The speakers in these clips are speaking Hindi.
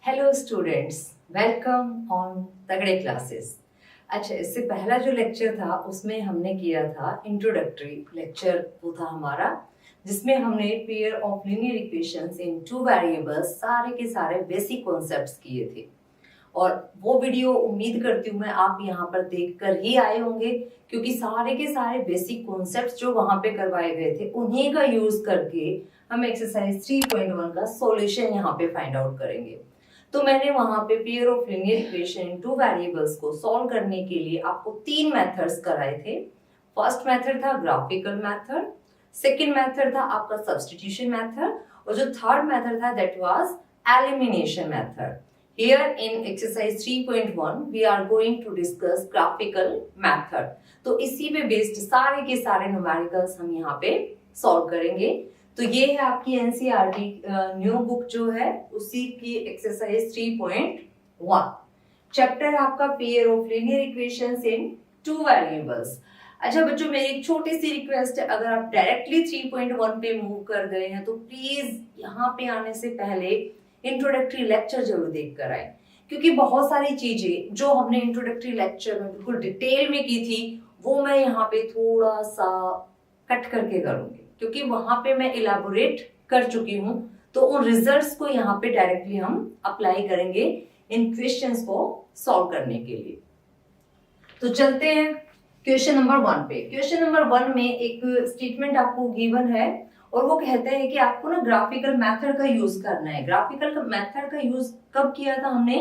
हेलो स्टूडेंट्स, वेलकम ऑन तगड़े क्लासेस। अच्छा, इससे पहला जो लेक्चर था उसमें हमने किया था इंट्रोडक्टरी लेक्चर, वो था हमारा जिसमें हमने pair of linear equations in two variables सारे के सारे बेसिक कॉन्सेप्ट्स किए थे। और वो वीडियो उम्मीद करती हूँ मैं आप यहाँ पर देख कर ही आए होंगे, क्योंकि सारे के सारे बेसिक कॉन्सेप्ट्स जो वहां पे करवाए गए थे उन्हीं का यूज करके हम एक्सरसाइज 3.1 का सॉल्यूशन यहाँ पे फाइंड आउट करेंगे। तो मैंने वहां पे pair of linear equation in two variables को सॉल्व करने के लिए आपको 3 मेथड्स कराए थे। फर्स्ट मेथड था ग्राफिकल मेथड, सेकंड मेथड था आपका सब्स्टिट्यूशन मेथड, और जो थर्ड मेथड था that was elimination method. Here in exercise 3.1 we are going to discuss graphical method। तो इसी पे बेस्ड सारे के सारे न्यूमेरिकल्स हम यहाँ पे सॉल्व करेंगे। तो ये है आपकी एनसीईआरटी न्यू बुक जो है उसी की एक्सरसाइज 3.1। चैप्टर आपका pair of linear equations in two variables. अच्छा बच्चों, मेरी एक छोटी सी रिक्वेस्ट है, अगर आप डायरेक्टली 3.1 पे मूव कर गए हैं तो प्लीज यहाँ पे आने से पहले इंट्रोडक्टरी लेक्चर जरूर देख कर आए, क्योंकि बहुत सारी चीजें जो हमने इंट्रोडक्टरी लेक्चर में बिल्कुल डिटेल में की थी वो मैं यहाँ पे थोड़ा सा कट करके करूंगी, क्योंकि वहां पे मैं इलाबोरेट कर चुकी हूँ। तो उन रिजल्ट्स को यहाँ पे डायरेक्टली हम अप्लाई करेंगे इन क्वेश्चंस को सॉल्व करने के लिए। तो चलते हैं क्वेश्चन नंबर 1 पे। क्वेश्चन नंबर 1 में एक स्टेटमेंट आपको गिवन है और वो कहते हैं कि आपको ना ग्राफिकल मेथड का यूज करना है। ग्राफिकल मेथड का यूज कब किया था हमने?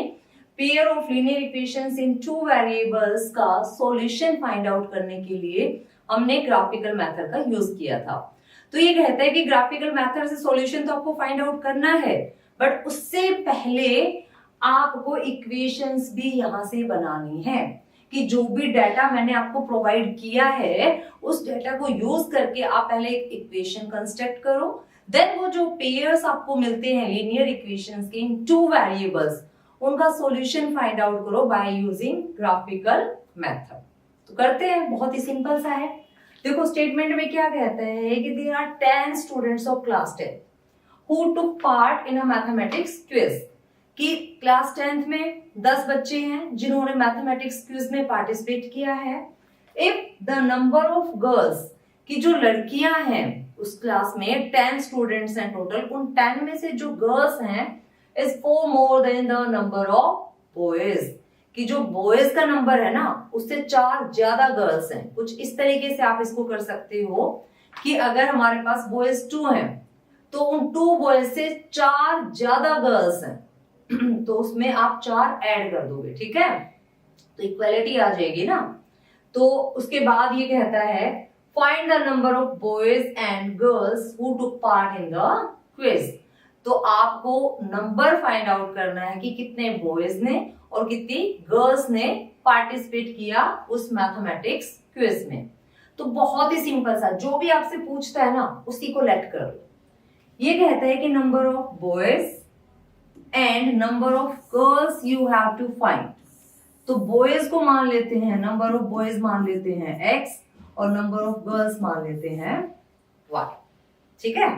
Pair of linear equations in two variables का सॉल्यूशन फाइंड आउट करने के लिए हमने ग्राफिकल मेथड का यूज किया था। तो ये कहता है कि ग्राफिकल मेथड से सॉल्यूशन तो आपको फाइंड आउट करना है, बट उससे पहले आपको इक्वेशंस भी यहां से बनानी है कि जो भी डाटा मैंने आपको प्रोवाइड किया है उस डाटा को यूज करके आप पहले एक इक्वेशन कंस्ट्रक्ट करो, देन वो जो पेयर्स आपको मिलते हैं लीनियर इक्वेशंस के इन टू वेरिएबल्स उनका सॉल्यूशन फाइंड आउट करो बाय यूजिंग ग्राफिकल मेथड। तो करते हैं, बहुत ही सिंपल सा है। देखो स्टेटमेंट में क्या कहता है कि there are 10 students of class 10 who took part in a mathematics quiz. कि क्लास 10th में 10 बच्चे हैं जिन्होंने मैथमेटिक्स क्विज में पार्टिसिपेट किया है। If the number of girls, की जो लड़कियां हैं उस क्लास में 10 स्टूडेंट्स हैं टोटल, उन 10 में से जो गर्ल्स हैं is 4 more than the number of boys, कि जो बॉयज का नंबर है ना उससे 4 ज्यादा गर्ल्स हैं। कुछ इस तरीके से आप इसको कर सकते हो कि अगर हमारे पास बॉयज 2 हैं तो उन 2 बॉयज से 4 ज्यादा गर्ल्स हैं तो उसमें आप 4 ऐड कर दोगे, ठीक है, तो इक्वालिटी आ जाएगी ना। तो उसके बाद ये कहता है find the number of boys and girls who took part in the quiz. तो आपको नंबर फाइंड आउट करना है कि कितने बॉयज ने और कितनी गर्ल्स ने पार्टिसिपेट किया उस मैथमेटिक्स क्विज में। तो बहुत ही सिंपल सा, जो भी आपसे पूछता है ना उसी को लेट कर लो। ये कहता है कि number of boys and number of girls you have to find. तो बॉयज को मान लेते हैं, नंबर ऑफ बॉयज मान लेते हैं x और नंबर ऑफ गर्ल्स मान लेते हैं y, ठीक है।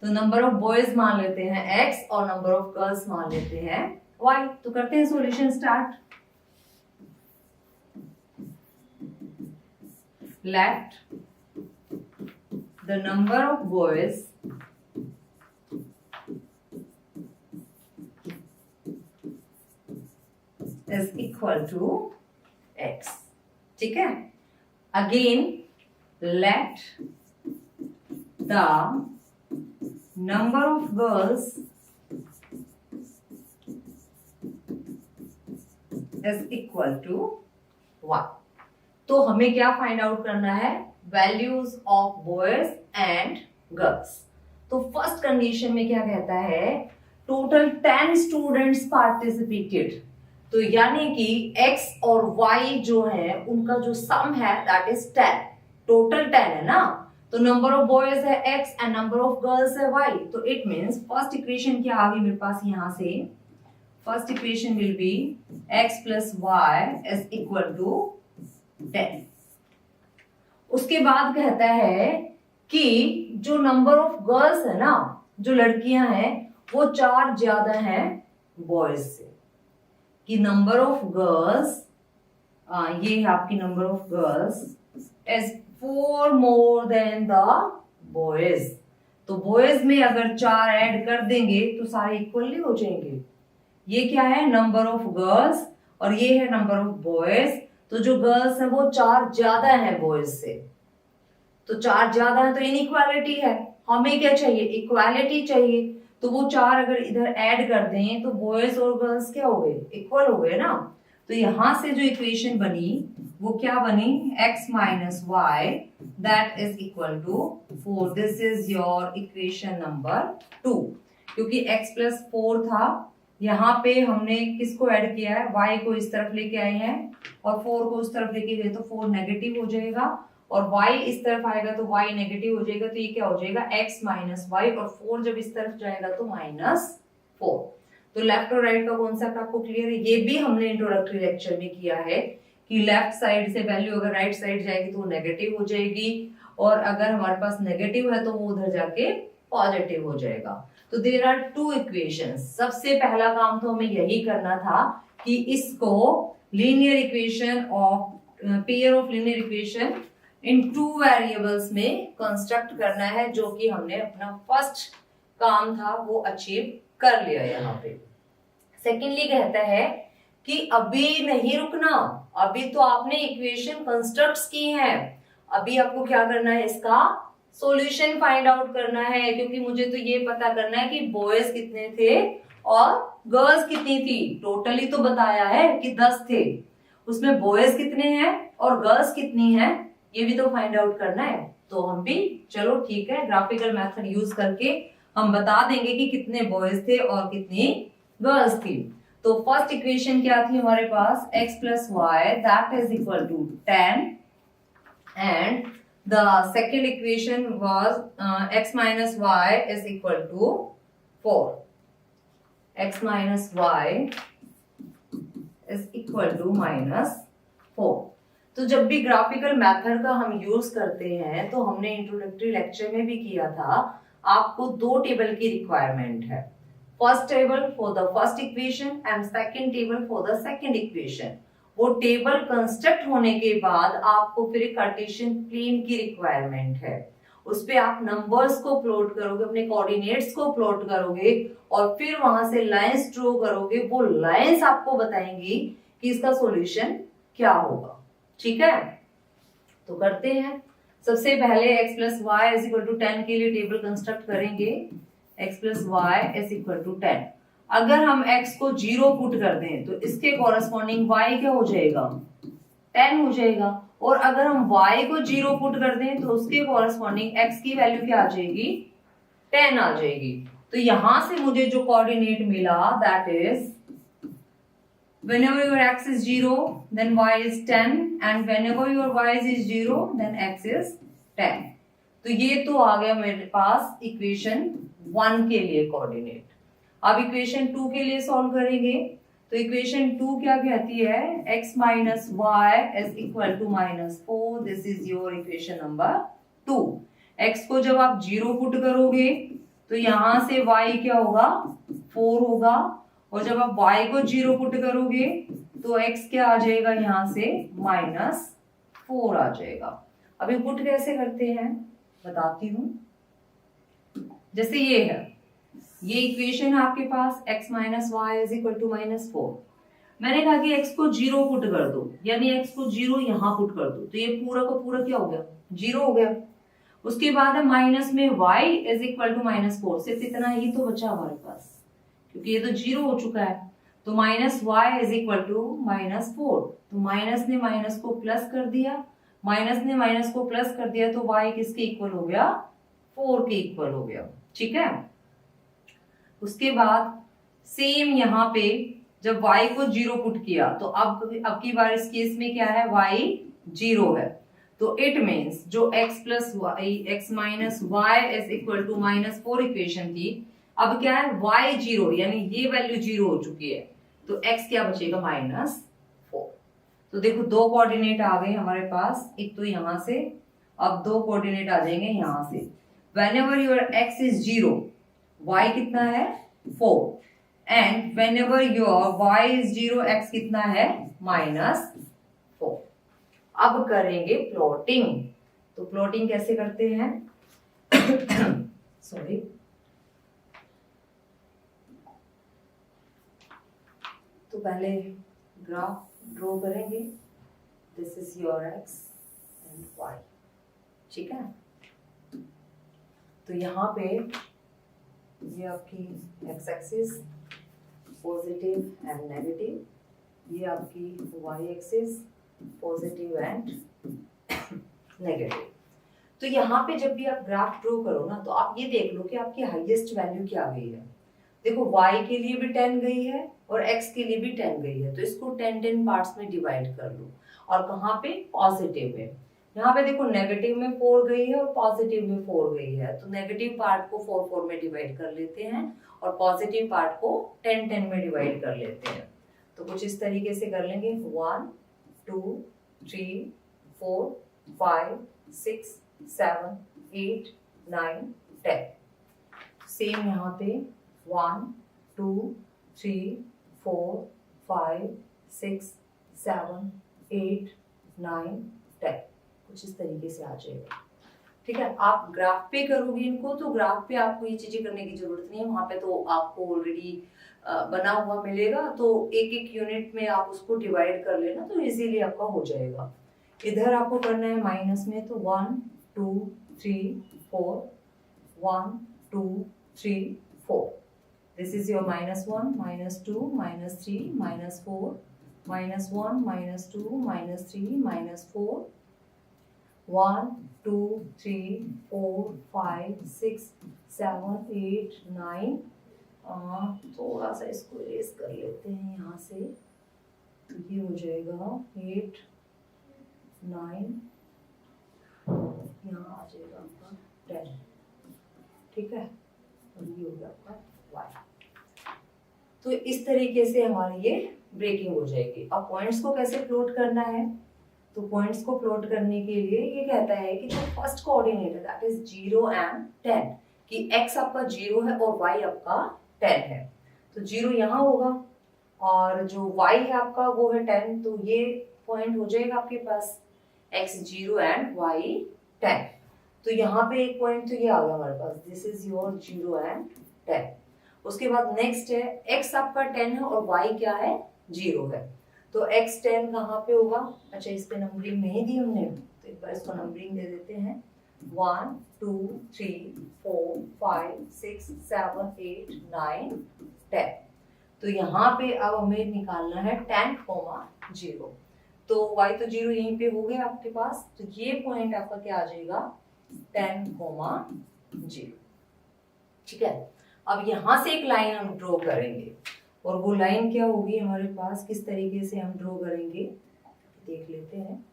तो नंबर ऑफ बॉयज मान लेते हैं x और नंबर ऑफ गर्ल्स मान लेते हैं y। तो करते हैं solution start. Let the number of boys is equal to x, ठीक है। Again let the number of girls is equal to y। तो हमें क्या फाइंड आउट करना है? Values of boys and girls. तो फर्स्ट कंडीशन में क्या कहता है? Total 10 students participated. तो यानी कि x और y जो है उनका जो सम है दैट इज 10, टोटल 10 है ना। तो नंबर ऑफ बॉयज है x and number of girls है y। तो इट मींस फर्स्ट इक्वेशन क्या आ गई मेरे पास यहां से? First equation will be x plus y is equal to 10। उसके बाद कहता है कि जो नंबर ऑफ गर्ल्स है ना, जो लड़कियां हैं वो 4 ज्यादा हैं बॉयज से, कि नंबर ऑफ गर्ल्स, ये है आपकी number of girls is 4 more than the boys. तो बॉयज में अगर 4 ऐड कर देंगे तो सारे इक्वल नहीं हो जाएंगे। ये क्या है, नंबर ऑफ गर्ल्स, और ये है नंबर ऑफ बॉयज। तो जो गर्ल्स है वो 4 ज्यादा है बॉयज से, तो 4 ज्यादा है तो इनइक्वालिटी है। हमें क्या चाहिए, इक्वालिटी चाहिए। तो वो 4 अगर इधर ऐड कर दें तो बॉयज और गर्ल्स क्या हो गए, इक्वल हो गए ना। तो यहां से जो इक्वेशन बनी वो क्या बनी, x minus y that is equal to 4। This is your equation number 2। क्योंकि x प्लस 4 था, यहाँ पे हमने किसको ऐड किया है, y को इस तरफ लेके आए हैं और 4 को उस तरफ लेके गए, तो 4 नेगेटिव हो जाएगा और y इस तरफ आएगा तो y नेगेटिव हो जाएगा। तो ये क्या हो जाएगा, x माइनस वाई, और 4 जब इस तरफ जाएगा तो -4। तो लेफ्ट और राइट का कॉन्सेप्ट आपको क्लियर है। ये भी हमने इंट्रोडक्टरी लेक्चर में किया है कि लेफ्ट साइड से वैल्यू अगर राइट साइड जाएगी तो वो नेगेटिव हो जाएगी, और अगर हमारे पास नेगेटिव है तो वो उधर जाके पॉजिटिव हो जाएगा। तो देयर आर 2 इक्वेशंस। सबसे पहला काम तो हमें यही करना था कि इसको linear equation of pair of linear equation in 2 variables में कंस्ट्रक्ट करना है, जो कि हमने अपना फर्स्ट काम था वो अचीव कर लिया। यहाँ पे सेकेंडली कहता है कि अभी नहीं रुकना, अभी तो आपने इक्वेशन कंस्ट्रक्ट की है, अभी आपको क्या करना है, इसका सॉल्यूशन फाइंड आउट करना है। क्योंकि मुझे तो ये पता करना है कि बॉयज कितने थे और गर्ल्स कितनी थी। टोटली तो बताया है कि 10 थे, उसमें बॉयज कितने हैं और गर्ल्स कितनी हैं, ये भी तो फाइंड आउट करना है। तो हम भी चलो ठीक है, ग्राफिकल मेथड यूज करके हम बता देंगे कि कितने बॉयज थे और कितनी गर्ल्स थी। तो फर्स्ट इक्वेशन क्या थी हमारे पास, x plus y that is equal to 10, and the second equation was x minus y is equal to 4। x minus y is equal to -4। तो जब भी ग्राफिकल मेथड का हम यूज करते हैं, तो हमने इंट्रोडक्टरी लेक्चर में भी किया था, आपको 2 टेबल की रिक्वायरमेंट है। First table for the first equation and second table for the second equation. वो टेबल कंस्ट्रक्ट होने के बाद आपको फिर कार्टेशियन प्लेन की रिक्वायरमेंट है। उस पे आप नंबर्स को प्लॉट करोगे, अपने कोऑर्डिनेट्स को प्लॉट करोगे और फिर वहां से लाइंस ड्रॉ करोगे। वो लाइंस आपको बताएंगी कि इसका सॉल्यूशन क्या होगा। ठीक है, तो करते हैं। सबसे पहले x plus y is equal to 10 के लिए टेबल कंस्ट्रक्ट करेंगे। x plus y is equal to 10। अगर हम x को 0 पुट कर दें तो इसके कॉरेस्पॉन्डिंग y क्या हो जाएगा, 10 हो जाएगा। और अगर हम y को 0 पुट कर दें तो उसके कॉरेस्पॉन्डिंग x की वैल्यू क्या आ जाएगी, 10 आ जाएगी। तो यहां से मुझे जो कोऑर्डिनेट मिला that is whenever your x is 0 then y is 10, and whenever your y is 0 then x is 10। तो ये तो आ गया मेरे पास इक्वेशन 1 के लिए कोऑर्डिनेट। अब इक्वेशन 2 के लिए सॉल्व करेंगे। तो इक्वेशन 2 क्या कहती है, x minus y is equal to -4। This is your equation number 2। x को जब आप 0 पुट करोगे तो यहां से y क्या होगा, 4 होगा, और जब आप y को 0 पुट करोगे तो x क्या आ जाएगा, यहां से -4 आ जाएगा। अभी पुट कैसे करते हैं बताती हूं। जैसे ये है, ये इक्वेशन है आपके पास, x minus y is equal to -4। मैंने कहा कि x को 0 पुट कर दो, यानी x को 0 यहां पुट कर दो, तो ये पूरा का पूरा क्या हो गया, 0 हो गया। उसके बाद है माइनस में y इज इक्वल टू -4। सिर्फ इतना ही तो बचा हमारे पास, क्योंकि ये तो 0 हो चुका है। तो minus y is equal to -4। तो माइनस ने माइनस को प्लस कर दिया, माइनस ने माइनस को प्लस कर दिया, तो y किसके इक्वल हो गया, 4 के इक्वल हो गया। ठीक है, उसके बाद सेम यहाँ पे जब y को 0 पुट किया तो अब की बार इस केस में क्या है, y 0 है। तो इट मीन्स जो x plus y x minus y is equal to -4 equation थी, अब क्या है, y 0, यानी ये वैल्यू 0 हो चुकी है, तो x क्या बचेगा, -4। तो देखो 2 कोऑर्डिनेट आ गए हमारे पास, एक तो यहां से, अब 2 कोऑर्डिनेट आ जाएंगे यहां से। Whenever your x is 0, y कितना है, 4, and when ever your y is 0, x कितना है -4। अब करेंगे प्लॉटिंग। तो प्लॉटिंग कैसे करते हैं सॉरी, तो पहले ग्राफ ड्रॉ करेंगे। This is your x and y, ठीक है। तो यहाँ पे ये आपकी x axis positive and negative, ये आपकी y axis positive and negative. तो यहाँ पे जब भी आप ग्राफ ड्रॉ करो ना, तो आप ये देख लो कि आपकी हाईएस्ट वैल्यू क्या गई है। देखो y के लिए भी 10 गई है और x के लिए भी 10 गई है, तो इसको 10 पार्ट्स में डिवाइड कर लो। और कहाँ पे पॉजिटिव में, यहाँ पे देखो नेगेटिव में 4 गई है और पॉजिटिव में 4 गई है, तो नेगेटिव पार्ट को 4 में डिवाइड कर लेते हैं और पॉजिटिव पार्ट को 10 में डिवाइड कर लेते हैं। तो कुछ इस तरीके से कर लेंगे 1 2 3 4 5 6 7 8 9 10। सेम यहाँ पे 1 2 3 4 5 6 7 8 9 10, कुछ इस तरीके से आ जाएगा। ठीक है, आप ग्राफ पे करोगे इनको, तो ग्राफ पे आपको ये चीजें करने की जरूरत नहीं है, वहां पे तो आपको ऑलरेडी बना हुआ मिलेगा, तो एक एक यूनिट में आप उसको डिवाइड कर लेना, तो इजीली आपका हो जाएगा। इधर आपको करना है माइनस में, तो 1 2 3 4 1 2 3 4। This is your -1 -2 -3 -4 -1 -2 -3 -4 1 2 3 4 5 6 7 8 9। थोड़ा सा इसको इरेज कर लेते हैं यहाँ से, तो ये हो जाएगा 8 9, यहाँ आ जाएगा आपका 10, ठीक है, और ये हो गया आपका y। तो इस तरीके से हमारी ये ब्रेकिंग हो जाएगी। अब पॉइंट्स को कैसे प्लॉट करना है, तो पॉइंट्स को प्लॉट करने के लिए ये कहता है कि जो फर्स्ट कोऑर्डिनेट है दैट इज 0 एंड 10, कि x आपका 0 है और y आपका 10 है, तो 0 यहाँ होगा और जो y है आपका वो है 10, तो ये पॉइंट हो जाएगा आपके पास x 0 एंड y 10। तो यहाँ पे एक पॉइंट तो ये आ गया हमारे पास, दिस इज योर 0 एंड 10। उसके बाद नेक्स्ट है x आपका 10 है और y क्या है 0 है, तो x 10 कहाँ पे होगा। अच्छा, इस पे नंबरिंग नहीं दी हमने, तो एक बार इसको नंबरिंग दे देते हैं 1 2 3 4 5 6 7 8 9 10। तो यहाँ पे अब हमें निकालना है 10, 0, तो y तो 0 यहीं पे हो गया आपके पास, तो ये पॉइंट आपका क्या आ जाएगा 10, 0, ठीक है। अब यहाँ से एक लाइन हम ड्रॉ करेंगे, और वो लाइन क्या होगी हमारे पास, किस तरीके से हम ड्रॉ करेंगे देख लेते हैं।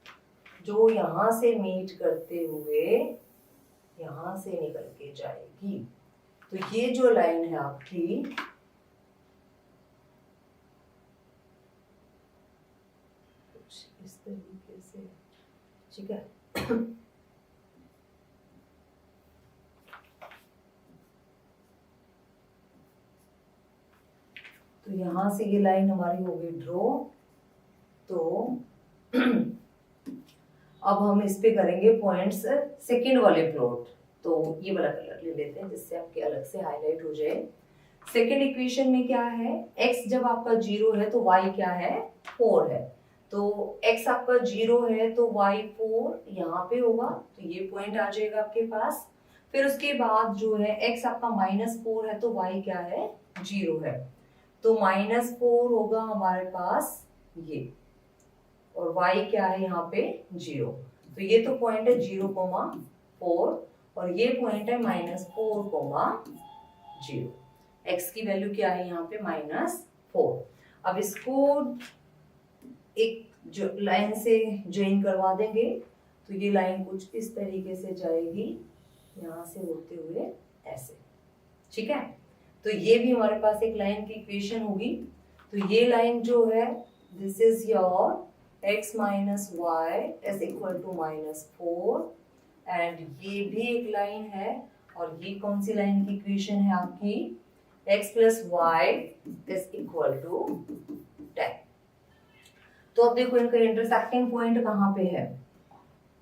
जो यहाँ से मीट करते हुए यहाँ से निकल के जाएगी, तो ये जो लाइन है आपकी, कुछ इस तरीके से, ठीक है। तो यहाँ से ये लाइन हमारी हो गई ड्रॉ। तो अब हम इस पे करेंगे पॉइंट्स सेकंड वाले प्लॉट, तो ये वाला कलर ले लेते हैं जिससे आपके अलग से हाईलाइट हो जाए। सेकंड इक्वेशन में क्या है, x जब आपका 0 है तो y क्या है 4 है, तो x आपका 0 है तो y 4 यहाँ पे होगा, तो ये पॉइंट आ जाएगा आपके पास। फिर उसके बाद जो है x आपका -4 है तो y क्या है 0 है, तो -4 होगा हमारे पास ये, और y क्या है यहाँ पे 0, तो ये तो पॉइंट है 0,4 और ये पॉइंट है -4,0। x की वैल्यू क्या है यहाँ पे -4। अब इसको एक जो लाइन से ज्वाइन करवा देंगे, तो ये लाइन कुछ इस तरीके से जाएगी यहाँ से होते हुए ऐसे, ठीक है। तो ये भी हमारे पास एक लाइन की इक्वेशन होगी। तो ये लाइन जो है this is your x minus y is equal to -4, and ये भी एक लाइन है, और ये कौन सी लाइन की इक्वेशन है आपकी, x plus y is equal to 10। तो अब देखो इनका इंटरसेक्टिंग पॉइंट कहाँ पे है,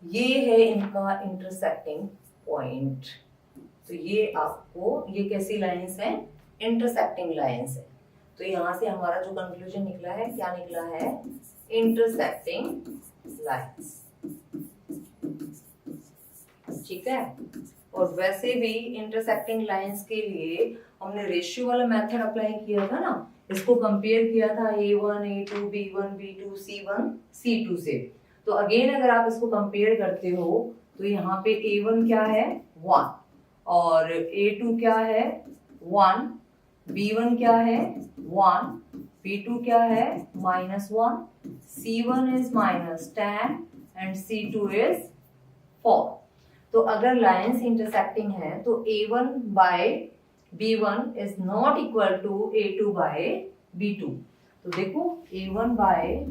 ये है इनका इंटरसेक्टिंग पॉइंट। तो ये आपको, ये कैसी लाइंस है, इंटरसेक्टिंग लाइंस है। तो यहाँ से हमारा जो कंक्लूजन निकला है, क्या निकला है, इंटरसेक्टिंग लाइंस। ठीक है। और वैसे भी इंटरसेक्टिंग लाइंस के लिए हमने रेशियो वाला मेथड अप्लाई किया था ना, इसको कंपेयर किया था A1, A2, B1, B2, C1, C2 से। तो अगेन अगर आप इसको कंपेयर करते हो तो यहाँ पे A1 क्या है 1 और A2 क्या है 1, B1 क्या है 1, B2 क्या है -1, C1 is -10 and C2 is 4। तो अगर लाइंस इंटरसेक्टिंग है तो A1 by B1 is not equal to A2 by B2। तो देखो A1 by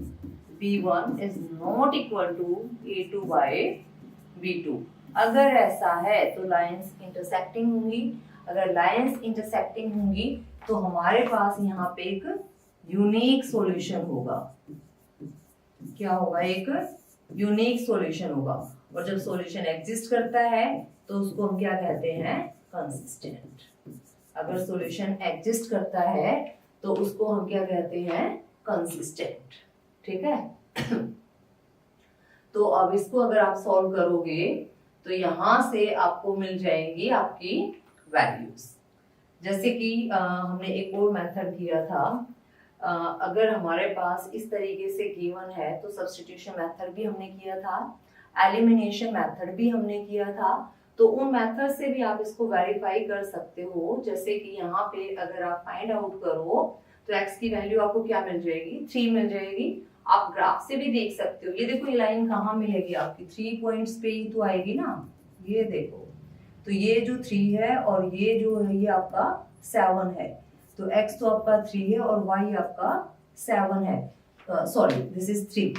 B1 is not equal to A2 by B2। अगर ऐसा है तो लाइंस इंटरसेक्टिंग होंगी। अगर लाइंस इंटरसेक्टिंग होंगी तो हमारे पास यहाँ पे एक यूनिक सॉल्यूशन होगा। क्या होगा, एक यूनिक सॉल्यूशन होगा। और जब सॉल्यूशन एग्जिस्ट करता है तो उसको हम क्या कहते हैं, कंसिस्टेंट। अगर सॉल्यूशन एग्जिस्ट करता है तो उसको हम क्या कहते हैं, कंसिस्टेंट। ठीक है। तो अब इसको अगर आप सॉल्व करोगे तो यहां से आपको मिल जाएंगी आपकी वैल्यूज। जैसे कि हमने एक और मेथड किया था, अगर हमारे पास इस तरीके से गिवन है तो सब्स्टिट्यूशन मेथड भी हमने किया था, एलिमिनेशन मेथड भी हमने किया था। तो उन मेथड से भी आप इसको वेरीफाई कर सकते हो। जैसे कि यहाँ पे अगर आप फाइंड आउट करो तो x की वैल्यू आपको क्या मिल जाएगी, 3 मिल जाएगी। आप ग्राफ से भी देख सकते हो। ये देखो ये लाइन कहाँ मिलेगी आपकी, 3 पॉइंट्स पे ही तो आएगी ना। ये देखो, तो ये जो 3 है और ये जो है ये आपका 7 है। तो x तो आपका 3 है और y आपका 7 है। Sorry, this is 3।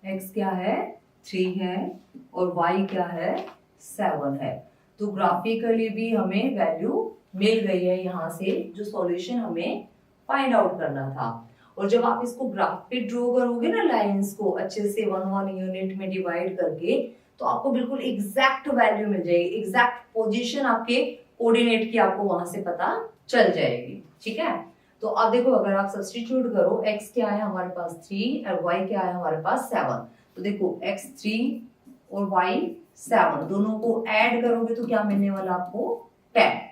x क्या है 3 है और y क्या है 7 है। तो ग्राफिकली भी हमें वैल्यू मिल गई है यहाँ से, जो सॉल्यूशन हमें फाइंड आउट करना था। और जब आप इसको ग्राफ पे ड्रॉ करोगे ना लाइंस को अच्छे से 1-1 यूनिट में डिवाइड करके, तो आपको बिल्कुल एग्जैक्ट वैल्यू मिल जाएगी। एग्जैक्ट पोजीशन आपके कोऑर्डिनेट की आपको वहां से पता चल जाएगी। ठीक है। तो अब देखो अगर आप सब्स्टिट्यूट करो, x क्या है हमारे पास 3 और y क्या है हमारे पास 7। तो देखो x 3 और y 7 दोनों को ऐड करोगे तो क्या मिलने वाला आपको 10।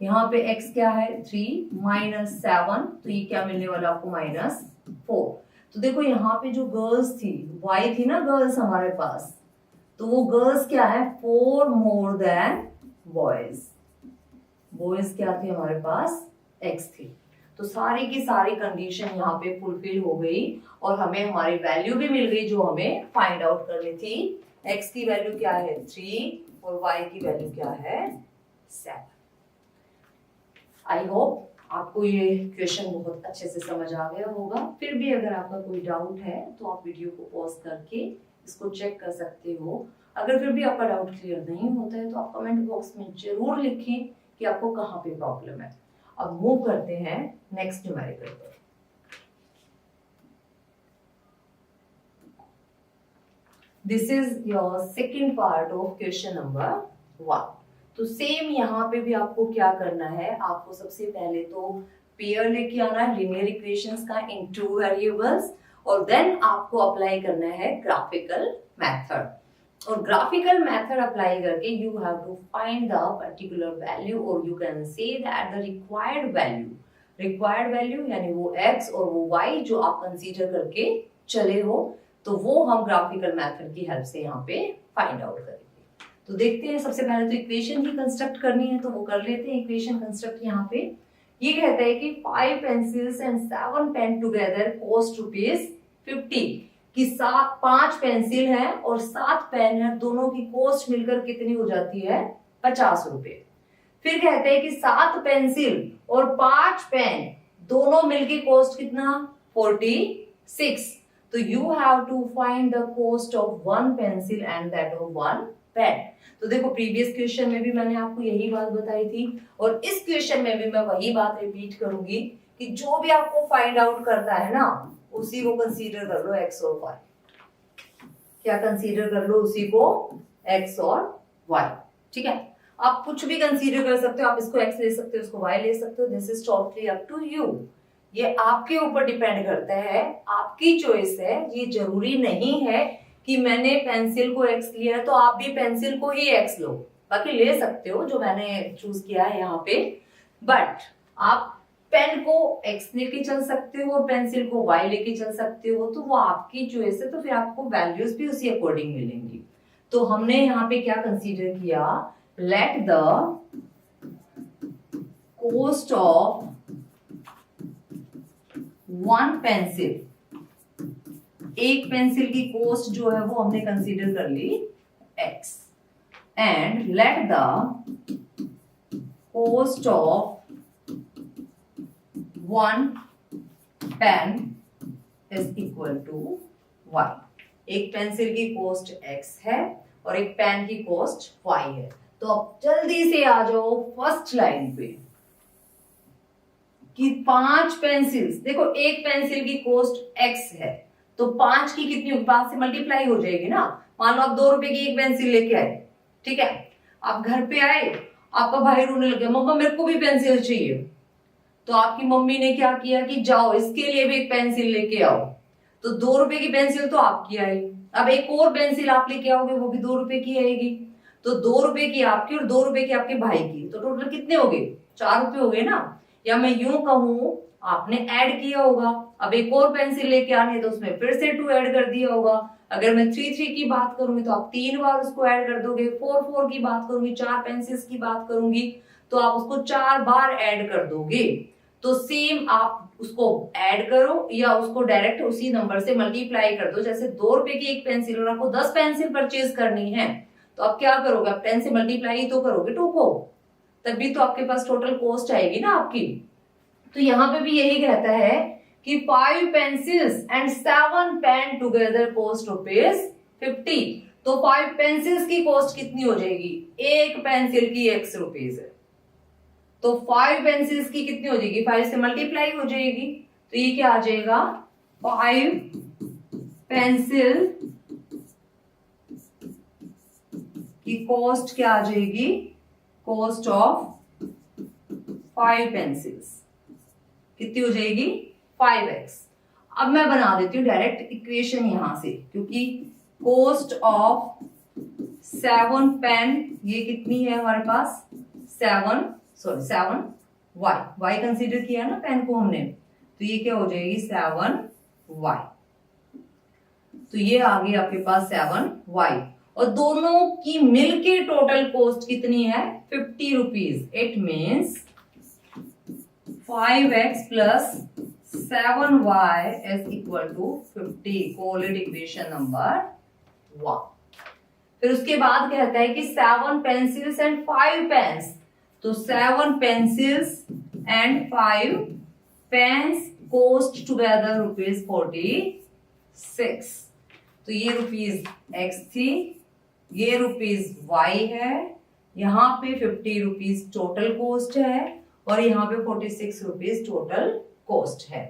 यहाँ पे x क्या है 3 - 7, तो ये क्या मिलने वाला आपको -4। तो देखो यहाँ पे जो गर्ल्स थी, y थी ना गर्ल्स हमारे पास, तो वो गर्ल्स क्या है 4 मोर देन बॉयज। बॉयज क्या थे हमारे पास x थी। तो सारी की सारी कंडीशन यहाँ पे फुलफिल हो गई और हमें हमारी वैल्यू भी मिल गई जो हमें फाइंड आउट करनी थी। x की वैल्यू क्या है 3 और y की वैल्यू क्या है 7। आई होप आपको ये क्वेश्चन बहुत अच्छे से समझ आ गया होगा। फिर भी अगर आपका कोई डाउट है तो आप वीडियो को पॉज करके इसको चेक कर सकते हो। अगर फिर भी आपका डाउट क्लियर नहीं होता है तो आप कमेंट बॉक्स में जरूर लिखें कि आपको कहाँ पे प्रॉब्लम है। अब मूव करते हैं नेक्स्ट न्यूमेरिकल पर। This is your second part of question number 1। तो सेम यहाँ पे भी आपको क्या करना है, आपको सबसे पहले तो पेयर लेके आना है लीनियर इक्वेशंस का इन 2 वेरिएबल्स, और देन आपको अप्लाई करना है ग्राफिकल मेथड। और ग्राफिकल मेथड अप्लाई करके you have to find the particular value, और you can say that the required value यानी वो x और वो y जो आप कंसीडर करके चले हो, तो वो हम ग्राफिकल मेथड की हेल्प से यहाँ पे फाइंड आउट करेंगे। तो देखते हैं, सबसे पहले तो इक्वेशन ही कंस्ट्रक्ट करनी है तो वो कर लेते हैं। इक्वेशन कंस्ट्रक्ट यहाँ पे ये कहता है कि 5 pencils and 7 pen together cost ₹50 कि 5 पेंसिल है और 7 पेन है, दोनों की कॉस्ट मिलकर कितनी हो जाती है 50 रुपए। फिर कहते हैं कि 7 पेंसिल और 5 पेन दोनों मिलके कॉस्ट कितना 46। तो you have to find the cost of 1 pencil and that of 1 pen. तो देखो प्रीवियस क्वेश्चन में भी मैंने आपको यही बात बताई थी और इस क्वेश्चन में भी मैं वही बात रिपीट करूंगी कि जो भी आपको फाइंड आउट करना है ना उसी को कंसीडर कर लो x और y। क्या कंसीडर कर लो? उसी को x और y। ठीक है, आप कुछ भी कंसीडर कर सकते हो, आप इसको x ले सकते हो, इसको y ले सकते हो, this is totally up to you. ये आपके ऊपर डिपेंड करता है, आपकी चॉइस है। ये जरूरी नहीं है कि मैंने पेंसिल को x लिया है तो आप भी पेंसिल को ही x लो, बाकी ले सकते हो जो मैंने चूज किया है यहाँ पे। बट आप पेन को x लेके चल सकते हो और पेंसिल को y लेके चल सकते हो, तो वो आपकी चॉइस है। तो फिर आपको वैल्यूज भी उसी अकॉर्डिंग मिलेंगी। तो हमने यहाँ पे क्या कंसीडर किया, let the cost of one pencil, एक पेंसिल की कॉस्ट जो है वो हमने कंसीडर कर ली x, and let the cost of one pen is equal to y। एक पेंसिल की कॉस्ट x है और एक पेन की कॉस्ट y है। तो अब जल्दी से आ जाओ फर्स्ट लाइन पे कि 5 पेंसिल्स, देखो एक पेंसिल की कॉस्ट x है तो 5 की कितनी होगी, 5 से मल्टीप्लाई हो जाएगी ना। मान लो आप 2 रुपए की एक पेंसिल लेके आए, ठीक है, आप घर पे आए, आपका भाई रोने लग गया, मम्मा मेरे को भी पेंसिल चाहिए। तो आपकी मम्मी ने क्या किया कि जाओ इसके लिए भी एक पेंसिल लेके आओ। तो 2 रुपए की पेंसिल तो आपकी आई, अब एक और पेंसिल आप लेके आओगे वो भी 2 रुपए की आएगी। तो 2 रुपए की आपकी और 2 रुपए की आपके भाई की, तो टोटल कितने हो गए, 4 रुपए हो गए ना। या मैं यूं कहूं आपने ऐड किया होगा, अब एक और पेंसिल लेके आनी है तो उसमें फिर से 2 ऐड कर दिया होगा। अगर मैं 3 की बात करूंगी तो आप 3 बार उसको ऐड कर दोगे। 4 की बात करूंगी, 4 पेंसिल्स की बात करूंगी तो आप उसको 4 बार ऐड कर दोगे। तो सेम आप उसको ऐड करो या उसको डायरेक्ट उसी नंबर से मल्टीप्लाई कर दो। जैसे 2 रुपए की एक पेंसिल और आपको 10 पेंसिल परचेज करनी है तो आप क्या करोगे, आप 10 से मल्टीप्लाई तो करोगे 2 को, तभी तो आपके पास टोटल कॉस्ट आएगी ना आपकी। तो यहाँ पे भी यही कहता है कि 5 pencils and 7 pen together cost ₹50। तो 5 पेंसिल्स की कॉस्ट कितनी हो जाएगी, एक पेंसिल की x रुपीज है, तो 5 पेंसिल्स की कितनी हो जाएगी, 5 से मल्टीप्लाई हो जाएगी। तो ये क्या आ जाएगा, 5 पेंसिल की कॉस्ट क्या आ जाएगी, कॉस्ट ऑफ 5 पेंसिल्स कितनी हो जाएगी, 5x। अब मैं बना देती हूँ डायरेक्ट इक्वेशन यहां से, क्योंकि कॉस्ट ऑफ 7 पेन ये कितनी है हमारे पास, 7y कंसीडर किया ना पेन को हमने, तो ये क्या हो जाएगी 7y। तो ये आ गई आपके पास 7y और दोनों की मिलके टोटल कॉस्ट कितनी है, 50 rupees. It means 5x plus 7y is equal to 50। Call it equation number 1। फिर उसके बाद कहता है कि 7 पेंसिल्स एंड 5 पेन्स, तो 7 pencils and 5 pens cost together ₹46। तो ये ₹x थी, ये ₹y है, यहाँ पे 50 रुपीज टोटल कॉस्ट है और यहाँ पे 46 रुपीज टोटल कॉस्ट है।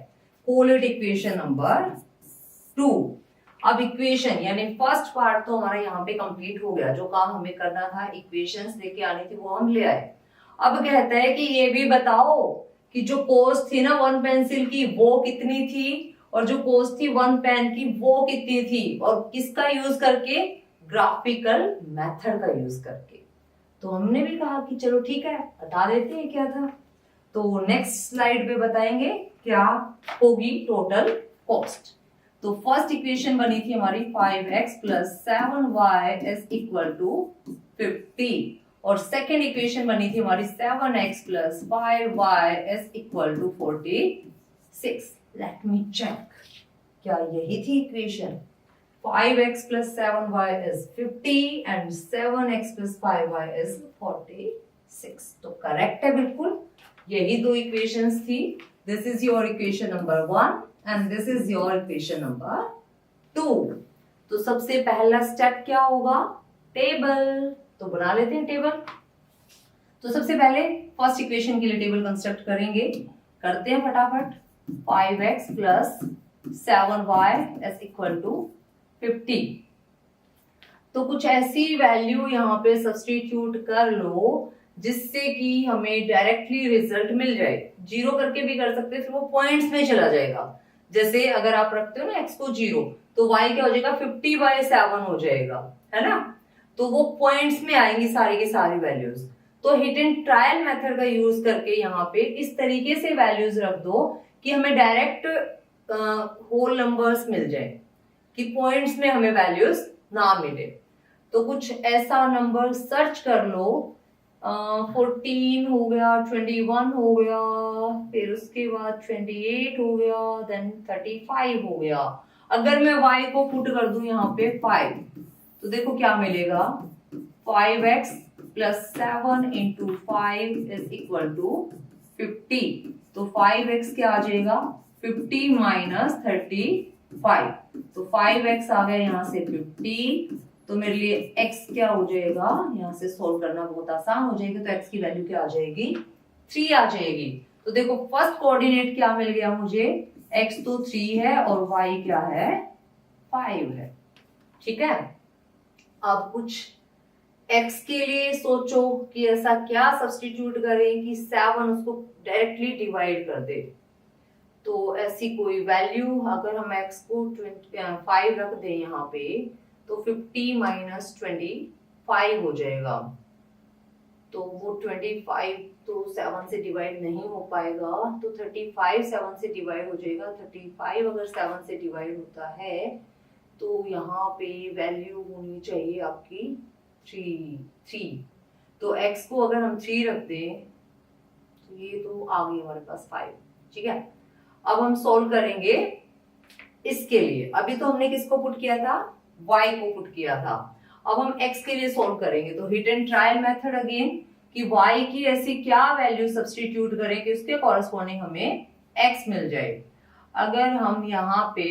Collate equation number 2। अब इक्वेशन यानी फर्स्ट पार्ट तो हमारा यहाँ पे कंप्लीट हो गया, जो काम हमें करना था इक्वेशंस लेके आनी थी वो हम ले आए। अब कहता है कि ये भी बताओ कि जो कॉस्ट थी ना 1 पेंसिल की वो कितनी थी और जो कॉस्ट थी 1 पेन की वो कितनी थी, और किसका यूज करके, ग्राफिकल मेथड का यूज करके। तो हमने भी कहा कि चलो ठीक है बता देते हैं क्या था। तो नेक्स्ट स्लाइड पे बताएंगे क्या होगी टोटल कॉस्ट। तो फर्स्ट इक्वेशन बनी थी हमारी 5x plus 7y is equal to 50 और सेकेंड इक्वेशन बनी थी हमारी 7x plus 5y is equal to 46। Let me check, क्या यही थी equation, 5x plus 7y is 50 and 7x plus 5y is 46। तो करेक्ट है बिल्कुल, यही दो इक्वेशंस थी। This is your equation number 1 and this is your equation number 2। तो सबसे पहला स्टेप क्या होगा, टेबल। तो बना लेते हैं टेबल। तो सबसे पहले फर्स्ट इक्वेशन के लिए टेबल कंस्ट्रक्ट करेंगे, करते हैं फटाफट। 5x plus 7y is equal to 50। तो कुछ ऐसी वैल्यू यहाँ पे सब्स्टिट्यूट कर लो जिससे कि हमें डायरेक्टली रिजल्ट मिल जाए। जीरो करके भी कर सकते हैं, फिर वो पॉइंट्स में चला जाएगा। जैसे अगर आप रखते हो ना x को 0, तो y क्या हो जाएगा 50/7 हो जाएगा, है ना। तो वो पॉइंट्स में आएंगी सारी की सारी वैल्यूज। तो हिट एंड ट्रायल मेथड का यूज करके यहाँ पे इस तरीके से वैल्यूज रख दो कि हमें डायरेक्ट होल नंबर्स मिल जाए, कि पॉइंट्स में हमें वैल्यूज ना मिले। तो कुछ ऐसा नंबर सर्च कर लो। 14 हो गया, 21 हो गया, फिर उसके बाद 28 हो गया, देन 35 हो गया। अगर मैं y को पुट कर दूं यहाँ पे 5, तो देखो क्या मिलेगा। 5x plus 7 into 5 is equal to 50। तो 5x क्या आ जाएगा 50 माइनस 35। तो 5x आ गया यहाँ से 50। तो मेरे लिए x क्या हो जाएगा, यहाँ से सोल्व करना बहुत आसान हो जाएगा। तो x की वैल्यू क्या आ जाएगी 3 आ जाएगी। तो देखो फर्स्ट कोऑर्डिनेट क्या मिल गया मुझे, x तो 3 है और y क्या है 5 है। ठीक है। अब कुछ x के लिए सोचो कि ऐसा क्या सब्स्टिट्यूट करें कि 7 उसको डायरेक्टली डिवाइड कर दे। तो ऐसी कोई वैल्यू अगर हम x को 5 रख दें यहाँ पे, तो 50 माइनस 25 हो जाएगा। तो वो 25 तो 7 से डिवाइड नहीं हो पाएगा, तो 35 7 से डिवाइड हो जाएगा। 35 अगर 7 से डिवाइड होता है तो यहाँ पे वैल्यू होनी चाहिए आपकी 3। तो x को अगर हम 3 रख दें तो ये तो आ गई हमारे पास 5। ठीक है। अब हम सोल्व करेंगे इसके लिए। अभी तो हमने किसको पुट किया था, y को पुट किया था। अब हम x के लिए सोल्व करेंगे। तो hit and trial method again, कि y की ऐसी क्या वैल्यू सब्स्टिट्यूट करें कि उसके कॉरस्पॉन्डिंग हमें x मिल जाए। अगर हम यहाँ पे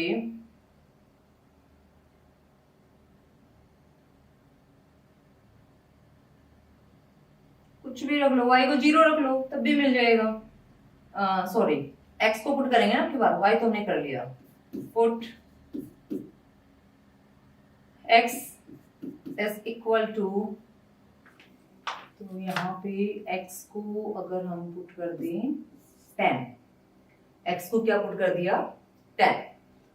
कुछ भी रख लो, y को 0 रख लो तब भी मिल जाएगा। सॉरी, x को पुट करेंगे ना आपके बाद, y तो हमने कर लिया। Put x is equal to, तो यहाँ पे x को अगर हम पुट कर दें 10, x को क्या पुट कर दिया 10।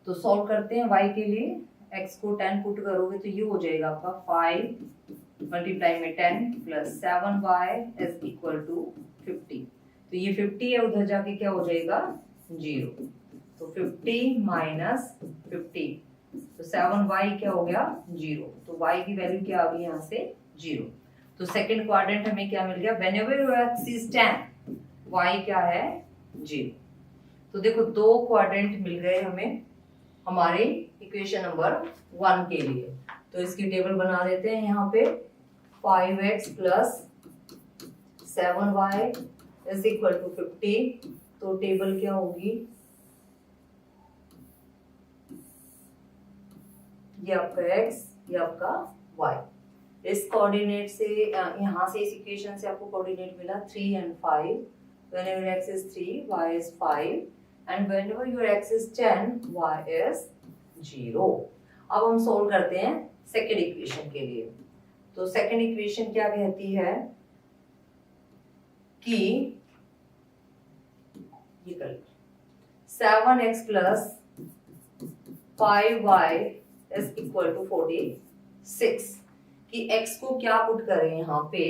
तो सॉल्व करते हैं y के लिए। x को 10 पुट करोगे तो ये हो जाएगा आपका 5 मल्टीप्लाई में 10 plus 7y is equal to 50। तो ये 50 है, उधर जाके क्या हो जाएगा 0। तो 50 माइनस 50, तो 7y क्या हो गया 0। तो y की वैल्यू क्या आ गई यहाँ से 0। तो सेकंड क्वाड्रेंट हमें क्या मिल गया, whenever your x is 10 y क्या है 0। तो देखो दो क्वाड्रेंट मिल गए हमें हमारे इक्वेशन नंबर 1 के लिए। तो इसकी टेबल बना देते हैं यहाँ पे। 5x plus 7y is equal to 50। तो टेबल क्या होगी, ये आपका x, ये आपका y। इस कोऑर्डिनेट से यहाँ से इस इक्वेशन से आपको कोऑर्डिनेट मिला 3 and 5। whenever x is 3 y is 5 and whenever your x is 10 y is 0। अब हम सोल्व करते हैं सेकंड इक्वेशन के लिए। तो सेकंड इक्वेशन क्या कहती है कि ये कर 7x plus 5y is equal to 46। कि x को क्या पुट करें यहाँ पे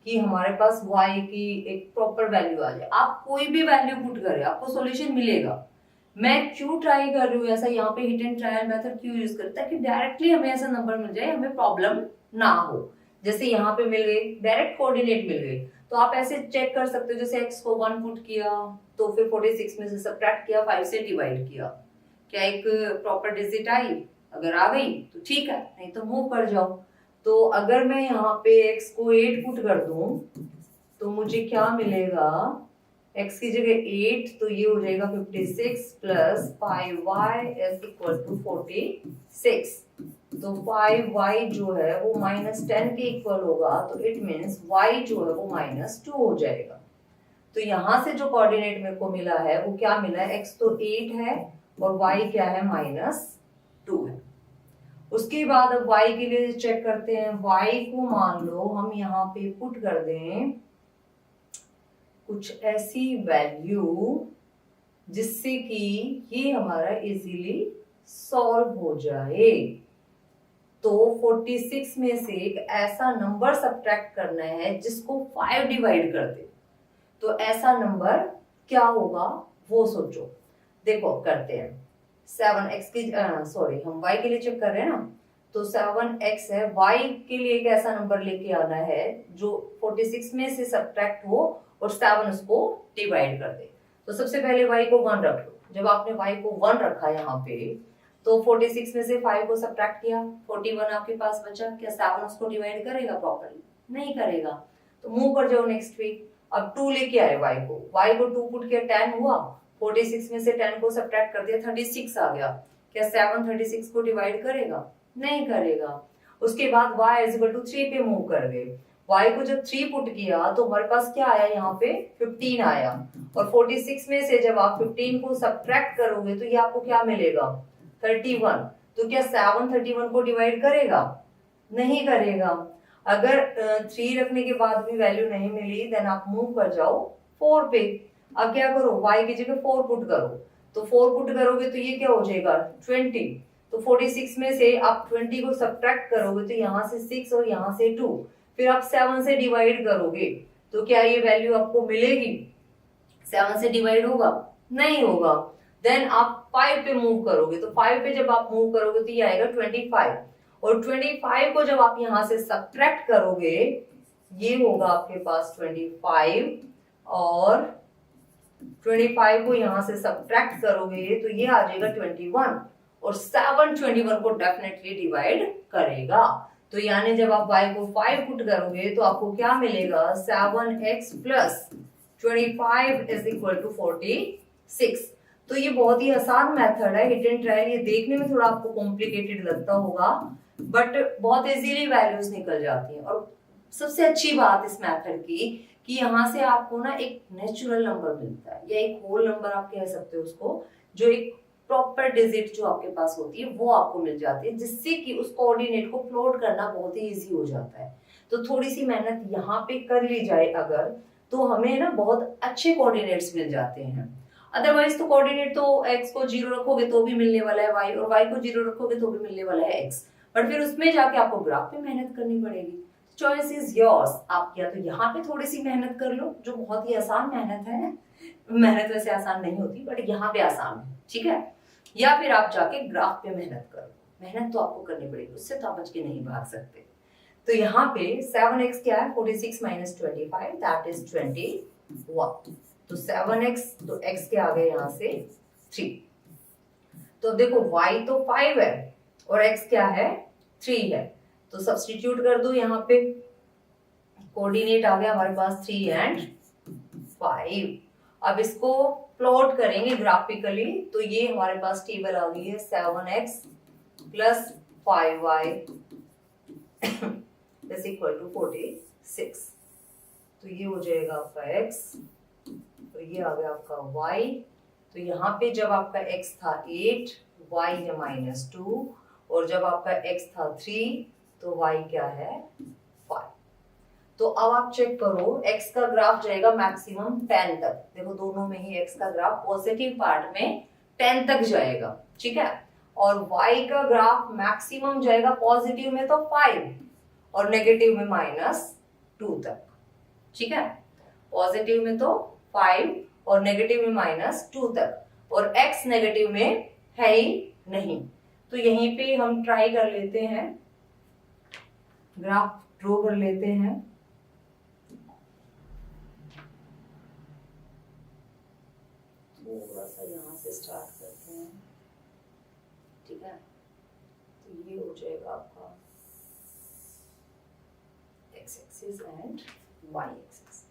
कि हमारे पास y की एक प्रॉपर वैल्यू आ जाए। आप कोई भी वैल्यू पुट करें आपको सॉल्यूशन मिलेगा। मैं क्यों ट्राई कर रही हूँ ऐसा, यहाँ पे हिट एंड ट्रायल मेथड क्यों यूज करता है कि डायरेक्टली हमें ऐसा नंबर मिल जाए, हमें प्रॉब्लम ना हो। जैसे यहाँ पे मिल गई, डायरेक्ट कोऑर्डिनेट मिल गई, तो आप ऐसे चेक कर सकते हो। जैसे x को 1 पुट किया तो फिर 46 में से सब्ट्रैक्ट किया, 5 से डिवाइड किया, क्या एक प्रॉपर डिजिट आई? अगर आ गई तो ठीक है, नहीं तो मूव कर जाओ। तो अगर मैं यहाँ पे x को 8 पुट कर दूं तो मुझे क्या मिलेगा x की जगह 8 तो ये हो जाएगा 56 plus 5y is equal to 46। तो 5y जो है वो -10 के इक्वल होगा, तो इट मीन्स y जो है वो -2 हो जाएगा। तो यहां से जो कोऑर्डिनेट मेरे को मिला है वो क्या मिला है, x तो 8 है और y क्या है -2 है। उसके बाद अब y के लिए चेक करते हैं। y को मान लो हम यहाँ पे पुट कर दें कुछ ऐसी वैल्यू जिससे कि ये हमारा इजीली सॉल्व हो जाए। तो 46 में से एक ऐसा नंबर सब्ट्रैक्ट करना है जिसको 5 डिवाइड कर दे। तो ऐसा नंबर क्या होगा वो सोचो। देखो करते हैं। 7x की सॉरी हम y के लिए चेक कर रहे हैं ना, तो 7x है। y के लिए एक ऐसा नंबर लेके आना है जो 46 में से सब्ट्रैक्ट हो और 7 उसको डिवाइड कर दे। तो सबसे पहले y को 1 रख लो। जब आपने y को 1 रखा यहाँ पे तो 46 में से 5 को सब्ट्रैक्ट किया, 41 आपके पास बचा। क्या 7 उसको डिवाइड करेगा प्रॉपर्ली? नहीं करेगा। तो मूव कर जाओ नेक्स्ट वीक। अब 2 लेके आए y को 2 पुट किया 10 हुआ, 46 में से 10 को सब्ट्रैक्ट कर दिया 36 आ गया। क्या 7 36 को डिवाइड करेगा? नहीं करेगा। उसके बाद y इज इक्वल टू 3 पे मूव कर गए। y को जब 3 पुट किया तो हमारे पास क्या आया, यहाँ पे 15 आया। और 46 में से जब आप 15 को सब्ट्रैक्ट करोगे तो ये आपको क्या मिलेगा, 31। तो क्या 7 31 को डिवाइड करेगा? नहीं करेगा। अगर 3 रखने के बाद भी वैल्यू नहीं मिली देन आप मूव कर जाओ 4 पे। अब क्या करो, y की जगह 4 पुट करो। तो 4 पुट करोगे तो ये क्या हो जाएगा 20। तो 46 में से आप 20 को सब्ट्रैक्ट करोगे तो यहाँ से 6 और यहाँ से 2, फिर आप 7 से डिवाइड करोगे तो क्या ये वैल्यू आपको मिलेगी? 7 से डिवाइड होगा? नहीं होगा। देन आप 5 पे मूव करोगे। तो 5 पे जब आप मूव करोगे तो ये आएगा 25। और 25 को जब आप यहां से सब्ट्रैक्ट करोगे ये होगा आपके पास 25, और 25 को यहां से सब्ट्रैक्ट करोगे तो ये आ जाएगा 21। और 7 21 को डेफिनेटली डिवाइड करेगा। तो यानी जब आप y को 5 पुट करोगे तो आपको क्या मिलेगा, 7x plus 25 is equal to 46। तो ये बहुत ही आसान मेथड है, हिट एंड ट्रायल। ये देखने में थोड़ा आपको कॉम्प्लिकेटेड लगता होगा बट बहुत इजीली वैल्यूज निकल जाती हैं। और सबसे अच्छी बात इस मेथड की कि यहाँ से आपको ना एक नेचुरल नंबर मिलता है, या एक होल नंबर आप कह सकते हो उसको, जो एक प्रॉपर डिजिट जो आपके पास होती है वो आपको मिल जाती है, जिससे कि उस कोऑर्डिनेट को प्लॉट करना बहुत ही इजी हो जाता है। तो थोड़ी सी मेहनत यहाँ पे कर ली जाए अगर, तो हमें ना बहुत अच्छे कोऑर्डिनेट्स मिल जाते हैं। अदरवाइज तो कोऑर्डिनेट तो x को 0 रखोगे तो भी मिलने वाला है y, और y को 0 रखोगे तो भी मिलने वाला है x, बट फिर उसमें जाके आपको ग्राफ पे मेहनत करनी पड़ेगी। Choice is yours. आप या तो यहाँ पे थोड़ी सी मेहनत कर लो, जो बहुत ही आसान मेहनत है। मेहनत वैसे आसान नहीं होती बट यहाँ पे आसान है, ठीक है। या फिर आप जाके ग्राफ पे मेहनत करो। मेहनत तो आपको करनी पड़ेगी, उससे तो आप बच के नहीं भाग सकते। तो यहाँ पे 7x क्या है, 46 माइनस 25 दैट इज 21। तो 7x तो x के आ गए यहाँ से 3। तो देखो y तो 5 है और x क्या है 3 है। तो सब्स्टिट्यूट कर दो यहाँ पे, कोऑर्डिनेट आ गया हमारे पास 3 एंड 5। अब इसको प्लॉट करेंगे ग्राफिकली तो ये हमारे पास टेबल आ गई है 7x plus 5y is equal to 46। तो ये हो जाएगा आपका x, तो ये आ गया आपका y। तो यहाँ पे जब आपका x था 8, y है -2, और जब आपका x था 3 तो y क्या है 5। तो अब आप चेक करो, x का ग्राफ जाएगा मैक्सिमम 10 तक। देखो दोनों में ही x का ग्राफ पॉजिटिव पार्ट में 10 तक जाएगा, ठीक है। और y का ग्राफ मैक्सिमम जाएगा पॉजिटिव में तो 5 और नेगेटिव में -2 तक, ठीक है। पॉजिटिव में तो 5 और नेगेटिव में -2 तक, और x नेगेटिव में है ही नहीं। तो यहीं पे हम ट्राई कर लेते हैं, ग्राफ ड्रॉ कर लेते हैं। थोड़ा सा यहाँ से स्टार्ट करते हैं, ठीक है। तो ये हो जाएगा आपका x axis and y axis.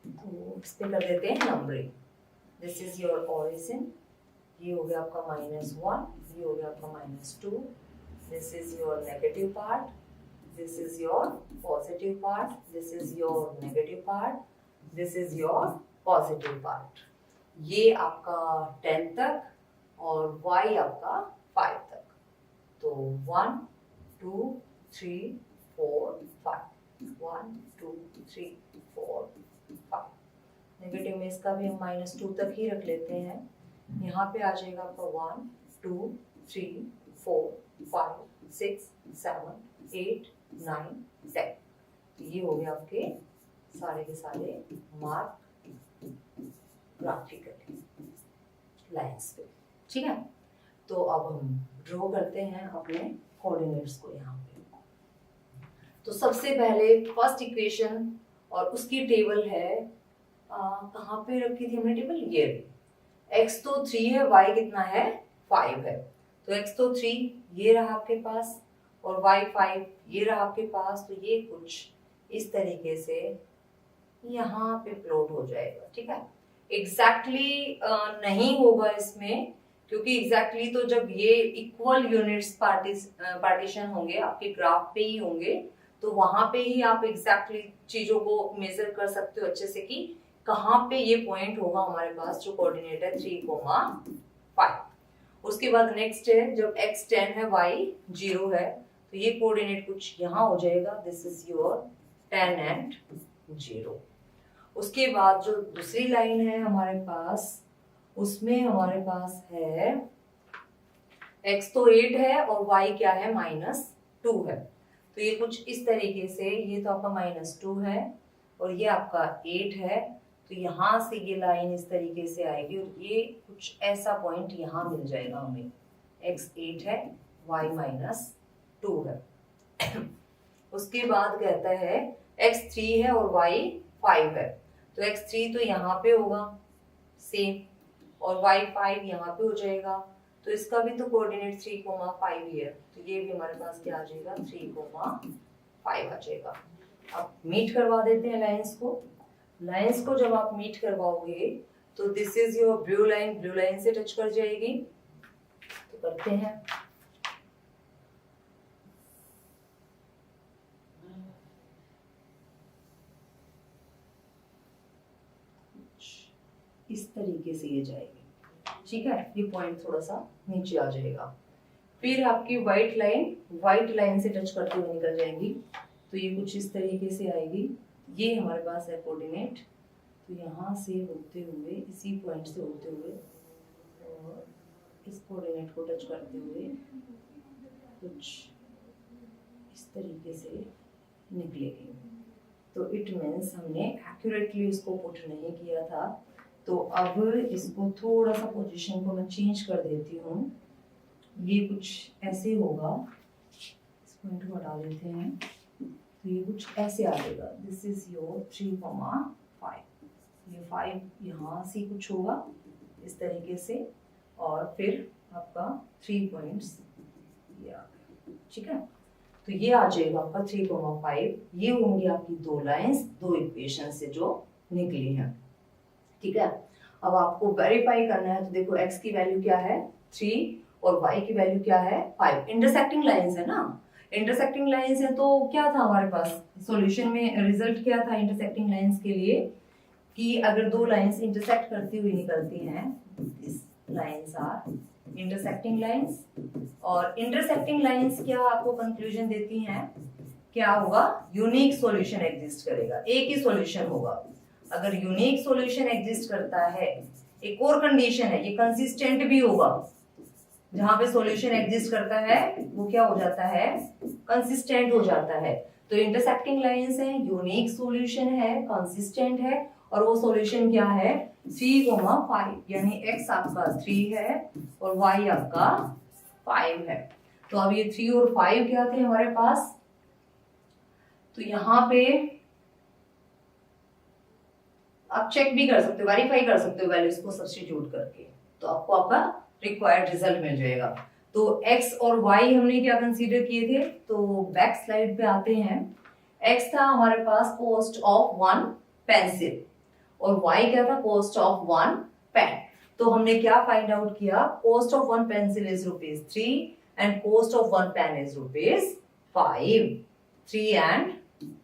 तो इस पे कर देते हैं numbering. This is your origin, ये हो गया आपका -1, ये हो गया आपका -2, this is your negative part, this is your positive part, this is your negative part, this is your positive part. ये आपका 10 तक और y आपका 5 तक। तो 1 2 3 4 5, 1 2 3 4 5। नेगेटिव में इसका भी हम -2 तक ही रख लेते हैं। यहाँ पे आ जाएगा आपका 1 2 3 4 5 6 7 8 9 10। तो ये हो गया आपके सारे के सारे मार्क ग्राफिकली लाइंस पे। ठीक है, तो अब हम ड्रॉ करते हैं अपने कोऑर्डिनेट्स को यहाँ पे। तो सबसे पहले फर्स्ट इक्वेशन और उसकी टेबल है, कहाँ पे रखी थी हमने टेबल, ये x तो 3 है, y कितना है 5 है। तो x तो 3 ये रहा आपके पास और y 5 ये रहा आपके पास। तो ये कुछ इस तरीके से यहाँ पे प्लॉट हो जाएगा। ठीक है, एग्जैक्टली नहीं होगा इसमें, क्योंकि एग्जैक्टली तो जब ये इक्वल यूनिट्स पार्टीशन होंगे आपके ग्राफ पे ही होंगे, तो वहां पे ही आप एग्जैक्टली चीजों को मेजर कर सकते हो अच्छे से कि कहाँ पे ये पॉइंट होगा हमारे पास जो कोऑर्डिनेट है 3,5। उसके बाद नेक्स्ट है, जब x 10 है y 0 है, तो ये कोऑर्डिनेट कुछ यहाँ हो जाएगा। This is your 10 and 0। उसके बाद जो दूसरी लाइन है हमारे पास, उसमें हमारे पास है x तो 8 है और y क्या है -2 है। तो ये कुछ इस तरीके से, ये तो आपका -2 है और ये आपका 8 है। तो यहाँ से ये लाइन इस तरीके से आएगी और ये कुछ ऐसा पॉइंट यहाँ मिल जाएगा हमें। x 8 है, y -2 है। उसके बाद कहता है x 3 है और y 5 है। तो x 3 तो यहाँ पे होगा सेम और y 5 यहाँ पे हो जाएगा। तो इसका भी तो कोऑर्डिनेट 3,5 ही है। तो ये भी हमारे पास क्या आ जाएगा 3,5 आ जाएगा। अब मीट करवा देते हैं लाइंस को। लाइंस को जब आप मीट करवाओगे तो this is your blue line से टच कर जाएगी। तो करते हैं, इस तरीके से ये जाएगी। ठीक है, ये पॉइंट थोड़ा सा नीचे आ जाएगा। फिर आपकी व्हाइट लाइन से टच करते हुए निकल जाएगी। तो ये कुछ इस तरीके से आएगी। ये हमारे पास है कोऑर्डिनेट। तो यहाँ से होते हुए, इसी पॉइंट से होते हुए और इस कोऑर्डिनेट को टच करते हुए कुछ इस तरीके से निकलेगी। तो इट मीन्स हमने एक्यूरेटली इसको पुट नहीं किया था। तो अब इसको थोड़ा सा पोजीशन को मैं चेंज कर देती हूँ। ये कुछ ऐसे होगा, इस पॉइंट को हटा देते हैं। तो ये कुछ ऐसे आ जाएगा। This is your 3,5। ये 5 यहाँ से कुछ होगा इस तरीके से और फिर आपका 3 पॉइंट्स ये आ गए। ठीक है, तो ये आ जाएगा आपका 3,5। ये होंगी आपकी दो लाइंस, दो इक्वेशन से जो निकली है। ठीक है, अब आपको वेरीफाई करना है। तो देखो x की वैल्यू क्या है 3 और y की वैल्यू क्या है 5। इंटरसेक्टिंग लाइंस है ना, इंटरसेक्टिंग लाइंस है। तो क्या था हमारे पास सॉल्यूशन में रिजल्ट क्या था इंटरसेक्टिंग लाइंस के लिए, कि अगर दो लाइंस इंटरसेक्ट करती हुई निकलती हैं, this lines are intersecting lines. और इंटरसेक्टिंग लाइंस क्या आपको कंक्लूजन देती हैं, क्या होगा, यूनिक सॉल्यूशन एग्जिस्ट करेगा, एक ही सॉल्यूशन होगा। अगर यूनिक सॉल्यूशन एग्जिस्ट करता है, एक और कंडीशन है, ये कंसिस्टेंट भी होगा। जहां पे सॉल्यूशन एग्जिस्ट करता है वो क्या हो जाता है, कंसिस्टेंट हो जाता है। तो इंटरसेक्टिंग लाइंस है, यूनिक सॉल्यूशन है, कंसिस्टेंट है और वो सॉल्यूशन क्या है 3,5। यानी x आपका 3 है और y आपका 5 है। तो अब ये 3 और 5 क्या थे हमारे पास, तो यहाँ पे आप चेक भी कर सकते हो, वेरीफाई कर सकते हो वैल्यूज को सब्स्टिट्यूट करके, तो आपको आपका रिक्वायर्ड रिजल्ट मिल जाएगा। तो x और y हमने क्या कंसीडर किए थे, तो बैक स्लाइड पे आते हैं। x था हमारे पास कॉस्ट ऑफ 1 पेंसिल और y क्या था, कॉस्ट ऑफ वन पेन। तो हमने क्या फाइंड आउट किया, cost of one pencil is ₹3 and cost of one pen is ₹5, 3 and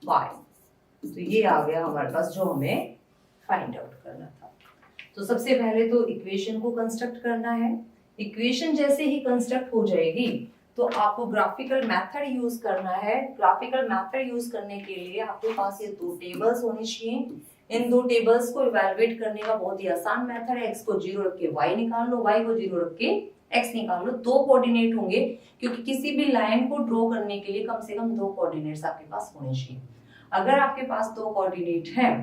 5। तो ये आ गया हमारे पास जो हमें फाइंड आउट करना था। तो सबसे पहले तो इक्वेशन को कंस्ट्रक्ट करना है। इक्वेशन जैसे ही कंस्ट्रक्ट हो जाएगी तो आपको ग्राफिकल मेथड यूज करना है। ग्राफिकल मेथड यूज करने के लिए आपके पास ये दो टेबल्स होनी चाहिए। इन दो टेबल्स को इवैल्यूएट करने का बहुत ही आसान मेथड है। x को 0 रख के y निकाल लो, y को 0 रख के x निकाल लो। दो कोऑर्डिनेट होंगे क्योंकि किसी भी लाइन को ड्रॉ करने के लिए कम से कम दो कोऑर्डिनेट्स आपके पास होने चाहिए। अगर आपके पास दो कोऑर्डिनेट हैं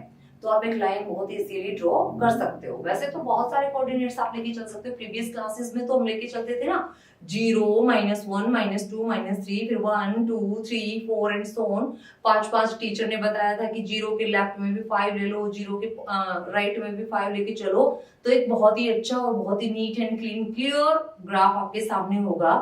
तो आप एक लाइन बहुत इजीली ड्रॉ कर सकते हो। वैसे तो बहुत सारे कोऑर्डिनेट्स आप लेके चल सकते हो। प्रीवियस क्लासेस में तो हम लेके चलते थे ना 0, -1, -2, -3, फिर 1, 2, 3, 4 एंड सो ऑन। 5 टीचर ने बताया था कि 0 के लेफ्ट में भी 5 ले लो, 0 के राइट में भी 5 लेके चलो। तो एक बहुत ही अच्छा और बहुत ही neat and clean clear graph आपके सामने होगा।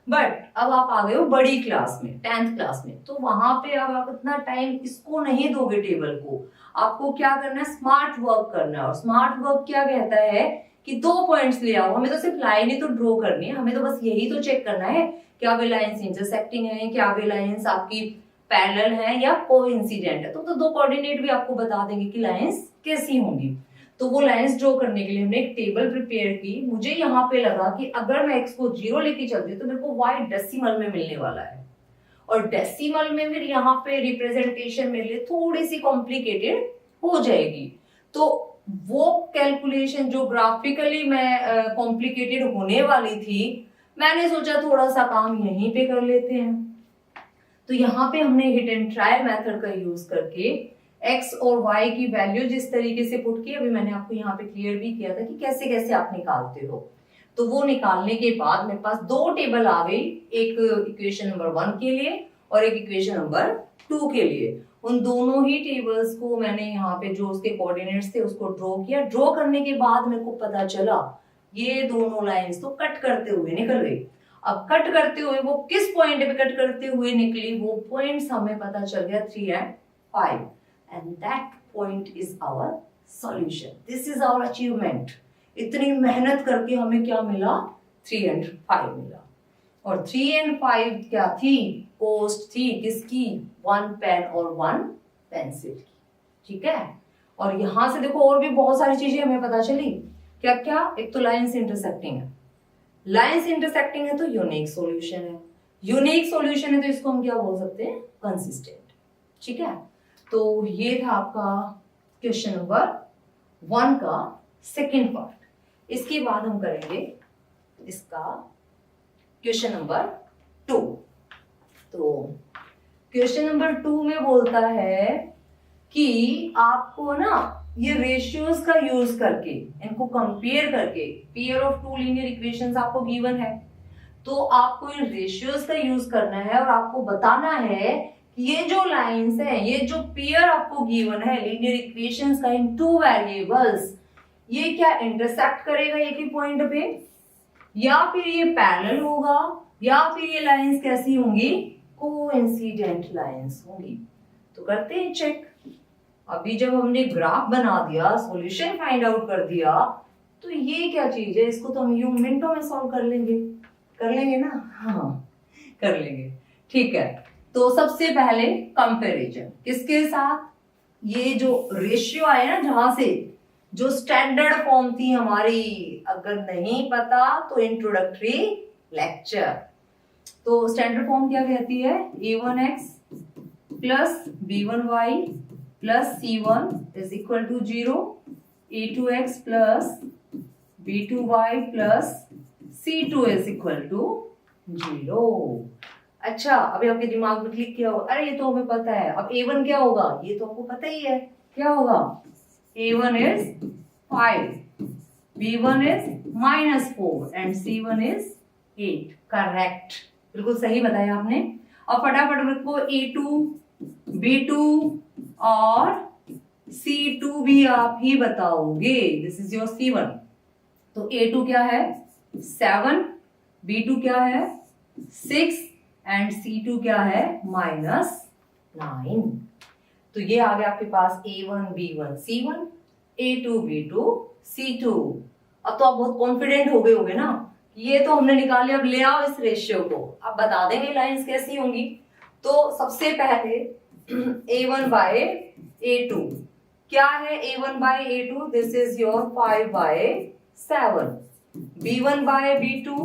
बट अब आप आ गए हो बड़ी क्लास में, 10th क्लास में, तो वहां पे अब आप इतना टाइम इसको नहीं दोगे टेबल को। आपको क्या करना है, स्मार्ट वर्क करना है। और स्मार्ट वर्क क्या कहता है कि 2 पॉइंट्स ले आओ। हमें तो सिर्फ लाइन ही तो ड्रॉ करनी है, हमें तो बस यही तो चेक करना है क्या वे लाइंस इंटरसेक्टिंग है, क्या वे लाइंस आपकी पैरेलल है या कोइंसिडेंट है। तो दो कोऑर्डिनेट भी आपको बता देंगे कि लाइंस कैसी होंगी। तो वो लाइंस ड्रॉ करने के लिए हमने एक टेबल प्रिपेयर की। मुझे यहाँ पे लगा कि अगर मैं x को 0 लेके चलती हूँ तो मेरे को y डेसिमल में मिलने वाला है, और डेसिमल में फिर यहाँ पे रिप्रेजेंटेशन मेरे लिए थोड़ी सी कॉम्प्लिकेटेड हो जाएगी। तो वो कैलकुलेशन जो ग्राफिकली मैं कॉम्प्लिकेटेड होने वाली थी, मैंने सोचा थोड़ा सा काम यहीं पे कर लेते हैं। तो यहाँ पे हमने हिट एंड ट्राई मेथड का यूज करके x और y की वैल्यू जिस तरीके से पुट की, अभी मैंने आपको यहाँ पे क्लियर भी किया था कि कैसे कैसे आप निकालते हो। तो वो निकालने के बाद मेरे पास दो टेबल आ गई, एक इक्वेशन नंबर 1 के लिए और एक इक्वेशन नंबर 2 के लिए। उन दोनों ही टेबल्स को मैंने यहाँ पे जो उसके कोऑर्डिनेट्स थे उसको ड्रॉ किया। ड्रॉ करने के बाद मेरे को पता चला ये दोनों लाइंस तो कट करते हुए निकल गई। अब कट करते हुए वो किस पॉइंट पे कट करते हुए निकली, वो पॉइंट्स हमें पता चल गया 3 and 5, and that point is our solution. This is our achievement. इतनी मेहनत करके हमें क्या मिला, 3 and 5 मिला। और 3 and 5 क्या थी, कॉस्ट थी किसकी, 1 पेन और 1 पेंसिल की। ठीक है, और यहां से देखो और भी बहुत सारी चीजें हमें पता चली। क्या क्या, एक तो लाइंस इंटरसेक्टिंग है, लाइंस इंटरसेक्टिंग है तो यूनिक सॉल्यूशन है, यूनिक सॉल्यूशन है तो इसको हम क्या बोल सकते हैं, कंसिस्टेंट। ठीक है, तो ये था आपका क्वेश्चन नंबर 1 का सेकेंड पार्ट। इसके बाद हम करेंगे इसका क्वेश्चन नंबर 2। तो क्वेश्चन नंबर 2 में बोलता है कि आपको ना ये रेशियोज का यूज करके, इनको कंपेयर करके, पेयर ऑफ 2 लीनियर इक्वेशंस आपको गिवन है, तो आपको इन रेशियोज का यूज करना है और आपको बताना है ये जो लाइंस है, ये जो पेयर आपको गिवन है लीनियर इक्वेशंस का इन 2 वेरिएबल्स, ये क्या इंटरसेक्ट करेगा एक ही पॉइंट पे, या फिर ये पैरेलल होगा, या फिर ये लाइंस कैसी होंगी, कोइंसिडेंट लाइंस होंगी। तो करते हैं चेक। अभी जब हमने ग्राफ बना दिया, सॉल्यूशन फाइंड आउट कर दिया, तो ये क्या चीज है, इसको तो हम मिनटों में सॉल्व कर लेंगे ना। हाँ, कर लेंगे। ठीक है, तो सबसे पहले कंपैरिजन किसके साथ, ये जो रेशियो आए ना, जहां से जो स्टैंडर्ड फॉर्म थी हमारी, अगर नहीं पता तो इंट्रोडक्टरी लेक्चर। तो स्टैंडर्ड फॉर्म क्या कहती है, a1x plus b1y plus c1 is equal to 0, a2x plus b2y plus c2 is equal to 0। अच्छा, अभी आपके दिमाग में क्लिक किया होगा, अरे ये तो हमें पता है। अब a1 क्या होगा, ये तो आपको पता ही है, क्या होगा, a1 is 5, b1 is -4 and c1 is 8। Correct, बिल्कुल सही बताया आपने। अब फटाफट रखो a2, b2 और c2 भी आप ही बताओगे। This is your c1। तो a2 क्या है 7, b2 क्या है 6 एंड C2 क्या है -9। तो ये आ गया आपके पास A1 B1 C1। A2 B2 C2। अब तो आप बहुत कॉन्फिडेंट हो गए होगे ना, ये तो हमने निकाल लिया, अब ले आओ इस रेशियो को, अब बता देंगे लाइंस कैसी होंगी। तो सबसे पहले A1 बाय A2 क्या है, A1 by A2 this is your 5 by 7, B1 by B2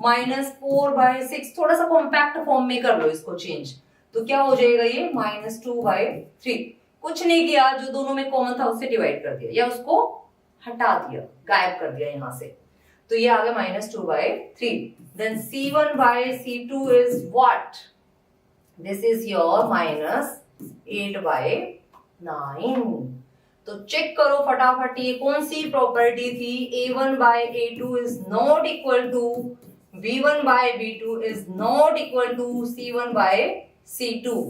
-4 by 6, थोड़ा सा कॉम्पैक्ट फॉर्म में कर लो इसको चेंज, तो क्या हो जाएगा ये -2 बाय 3। कुछ नहीं किया, जो दोनों में कॉमन था उससे डिवाइड कर दिया या उसको हटा दिया, गायब कर दिया यहां से, तो ये आ गया -2 by 3। Then C1 by C2 is what, this is your -8 by 9। तो चेक करो फटाफट, ये कौन सी प्रॉपर्टी थी, A1 by A2 is not equal to B1 by B2 is not equal to C1 by C2।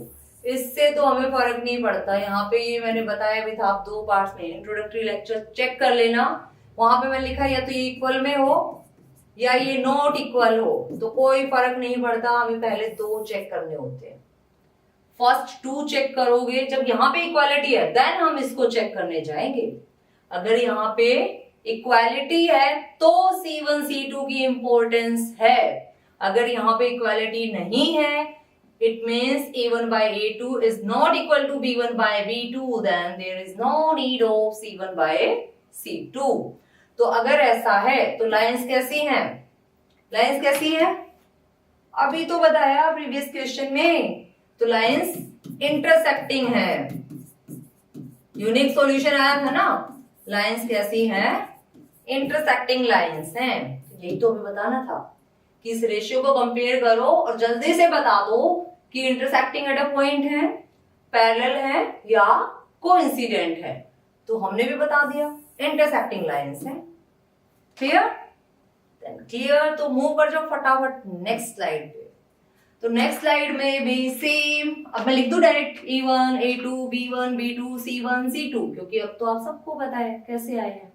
इससे तो हमें फर्क नहीं पड़ता, यहाँ पे ये मैंने बताया भी था, आप 2 पार्ट्स में इंट्रोडक्टरी लेक्चर चेक कर लेना, वहां पे मैंने लिखा या तो ये इक्वल में हो या ये नॉट इक्वल हो, तो कोई फर्क नहीं पड़ता, हमें पहले 2 चेक करने होते हैं। फर्स्ट 2 चेक करोगे, जब यहाँ पे इक्वालिटी है देन हम इसको चेक करने जाएंगे। अगर यहाँ पे इक्वालिटी है तो C1 C2 की इंपॉर्टेंस है, अगर यहाँ पे इक्वालिटी नहीं है it means A1 by A2 is not equal to B1 by B2, then there is no need of C1 by C2। तो अगर ऐसा है तो लाइंस कैसी हैं, लाइंस कैसी है, अभी तो बताया प्रीवियस क्वेश्चन में, तो लाइंस इंटरसेक्टिंग है, यूनिक सॉल्यूशन आया था ना, लाइंस कैसी हैं, इंटरसेक्टिंग लाइंस हैं। यही तो हमें बताना था कि इस रेशियो को कंपेयर करो और जल्दी से बता दो कि इंटरसेक्टिंग एट अ पॉइंट है, पैरेलल है या कोइंसिडेंट है, तो हमने भी बता दिया इंटरसेक्टिंग लाइंस है। क्लियर, देन क्लियर, तो मूव कर जाओ फटाफट नेक्स्ट स्लाइड पे। तो नेक्स्ट स्लाइड में भी सेम, अब मैं लिख दूं direct A1 A2 B1 B2 C1 C2, क्योंकि अब तो आप सबको पता है कैसे आए हैं।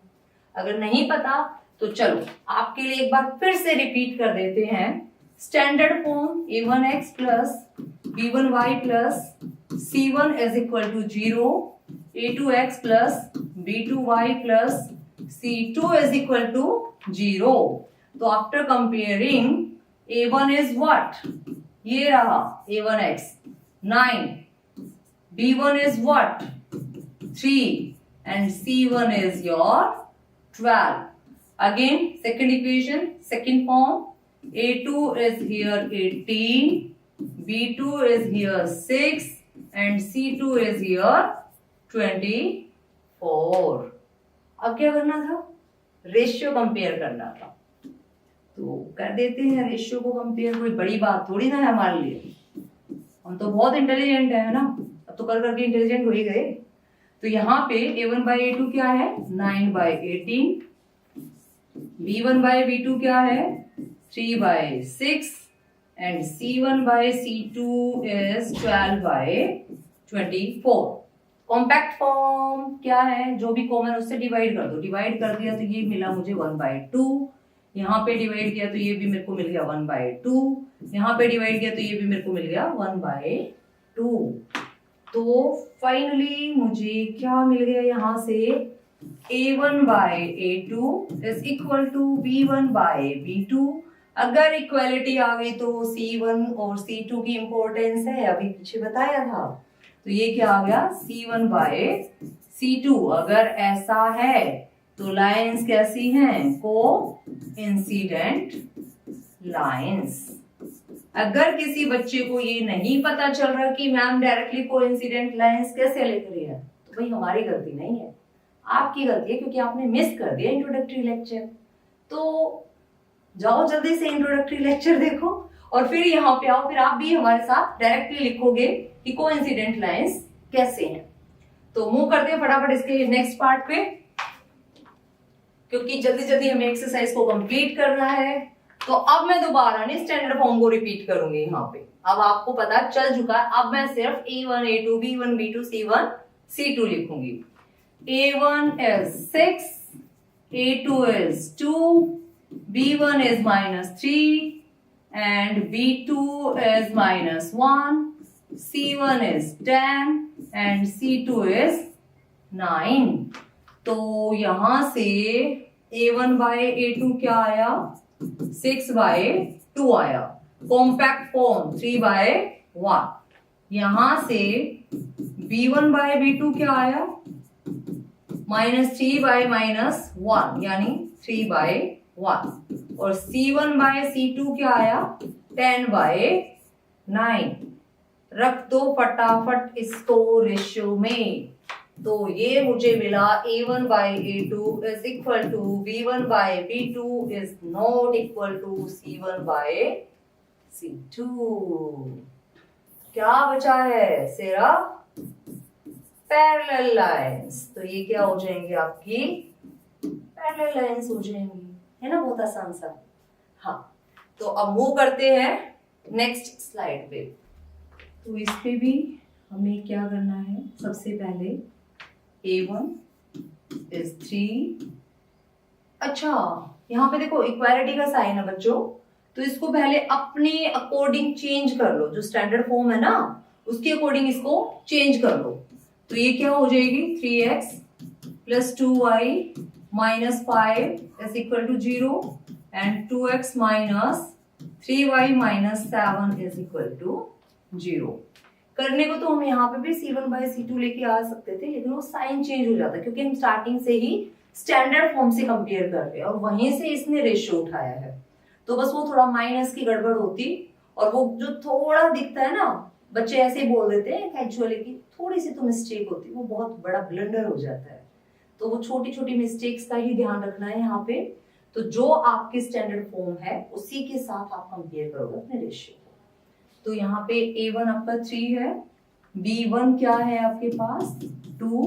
अगर नहीं पता तो चलो आपके लिए एक बार फिर से रिपीट कर देते हैं, standard form A1x plus B1y plus C1 is equal to 0, A2x plus B2y plus C2 is equal to 0। तो after comparing A1 is what, ये रहा A1x 9, B1 is what 3 and C1 is your 12। Again, second equation, second form, A2 is here 18, B2 is here 6, and C2 is here 24। अब क्या करना था, रेशियो कंपेयर करना था, तो कर देते हैं रेशियो को कंपेयर, कोई बड़ी बात थोड़ी ना है हमारे लिए, हम तो बहुत इंटेलिजेंट है ना, अब तो कर करके इंटेलिजेंट हो ही गए। तो यहाँ पे A1 by A2 क्या है 9 by 18, B1 by B2 क्या है 3 by 6 and C1 by C2 is 12 by 24। Compact form क्या है, जो भी कॉमन उससे डिवाइड कर दो, डिवाइड कर दिया तो ये मिला मुझे 1/2, यहाँ पे डिवाइड किया तो ये भी मेरे को मिल गया 1/2, यहाँ पे डिवाइड किया तो ये भी मेरे को मिल गया 1/2। तो फाइनली मुझे क्या मिल गया यहाँ से, A1 by A2 is equal to B1 by B2। अगर इक्वालिटी आ गई तो C1 और C2 की इंपॉर्टेंस है, अभी पीछे बताया था, तो ये क्या आ गया C1 by C2। अगर ऐसा है तो लाइंस कैसी हैं, को इंसिडेंट लाइंस। अगर किसी बच्चे को ये नहीं पता चल रहा कि मैम डायरेक्टली को इंसिडेंट लाइंस कैसे लिख रही है, तो भाई हमारी गलती नहीं है, आपकी गलती है, क्योंकि आपने मिस कर दिया इंट्रोडक्टरी लेक्चर। तो जाओ जल्दी से इंट्रोडक्टरी लेक्चर देखो और फिर यहाँ पे आओ, फिर आप भी हमारे साथ डायरेक्टली लिखोगे कि कोइंसिडेंट लाइंस कैसे हैं। तो मूव करते हैं फटाफट इसके नेक्स्ट पार्ट पे, क्योंकि जल्दी जल्दी हमें एक्सरसाइज को कंप्लीट करना है। तो अब मैं दोबारा नहीं स्टैंडर्ड फॉर्म को रिपीट करूंगी, यहाँ पे अब आपको पता चल चुका है, अब मैं सिर्फ A1 A2 B1 B2 C1 C2 लिखूंगी। A1 is 6, A2 is 2, B1 is -3 and B2 is -1, C1 is 10 and C2 is 9। तो यहां से A1 बाय A2 क्या आया, 6 बाय 2 आया, कॉम्पैक्ट फॉर्म 3 बाय 1। यहां से B1 बाय B2 क्या आया, -3 बाय -1 यानी 3 बाय 1। और C1 बाय C2 क्या आया, 10 बाय 9। रख दो फटाफट इसको रेशियो में। तो ये मुझे मिला A1 by A2 is equal to B1 by B2 is not equal to C1 by C2। क्या बचा है सेरा, पैरेलल लाइंस। तो ये क्या हो जाएंगी आपकी पैरेलल लाइंस हो जाएंगी, है ना, बहुत आसान सा। हाँ, तो अब मूव करते हैं नेक्स्ट स्लाइड पे। तो इस पे भी हमें क्या करना है, सबसे पहले A1 is 3। अच्छा, यहाँ पे देखो इक्वालिटी का साइन है बच्चों, तो इसको पहले अपने अकॉर्डिंग चेंज कर लो। जो स्टैंडर्ड फॉर्म है ना उसके अकॉर्डिंग इसको चेंज कर लो। तो ये क्या हो जाएगी, 3x plus 2y minus 5 is equal to 0 and 2x minus 3y minus 7 is equal to 0। करने को तो हम यहाँ पे भी C1 बाय C2 लेके आ सकते थे, लेकिन वो साइन चेंज हो जाता क्योंकि हम स्टार्टिंग से ही स्टैंडर्ड फॉर्म से कंपेयर कर रहे हैं और वहीं से इसने रेशियो उठाया है। तो बस वो थोड़ा माइनस की गड़बड़ होती और वो जो थोड़ा दिखता है ना, बच्चे ऐसे बोल देते हैं एक्चुअली की थोड़ी सी तो मिस्टेक होती है, वो बहुत बड़ा ब्लंडर हो जाता है। तो वो छोटी छोटी मिस्टेक्स का ही ध्यान रखना है यहाँ पे। तो जो आपकी स्टैंडर्ड फॉर्म है उसी के साथ आप कंपेयर करोगे अपने रेशियो। तो यहाँ पे A1 आपका 3 है, B1 क्या है आपके पास 2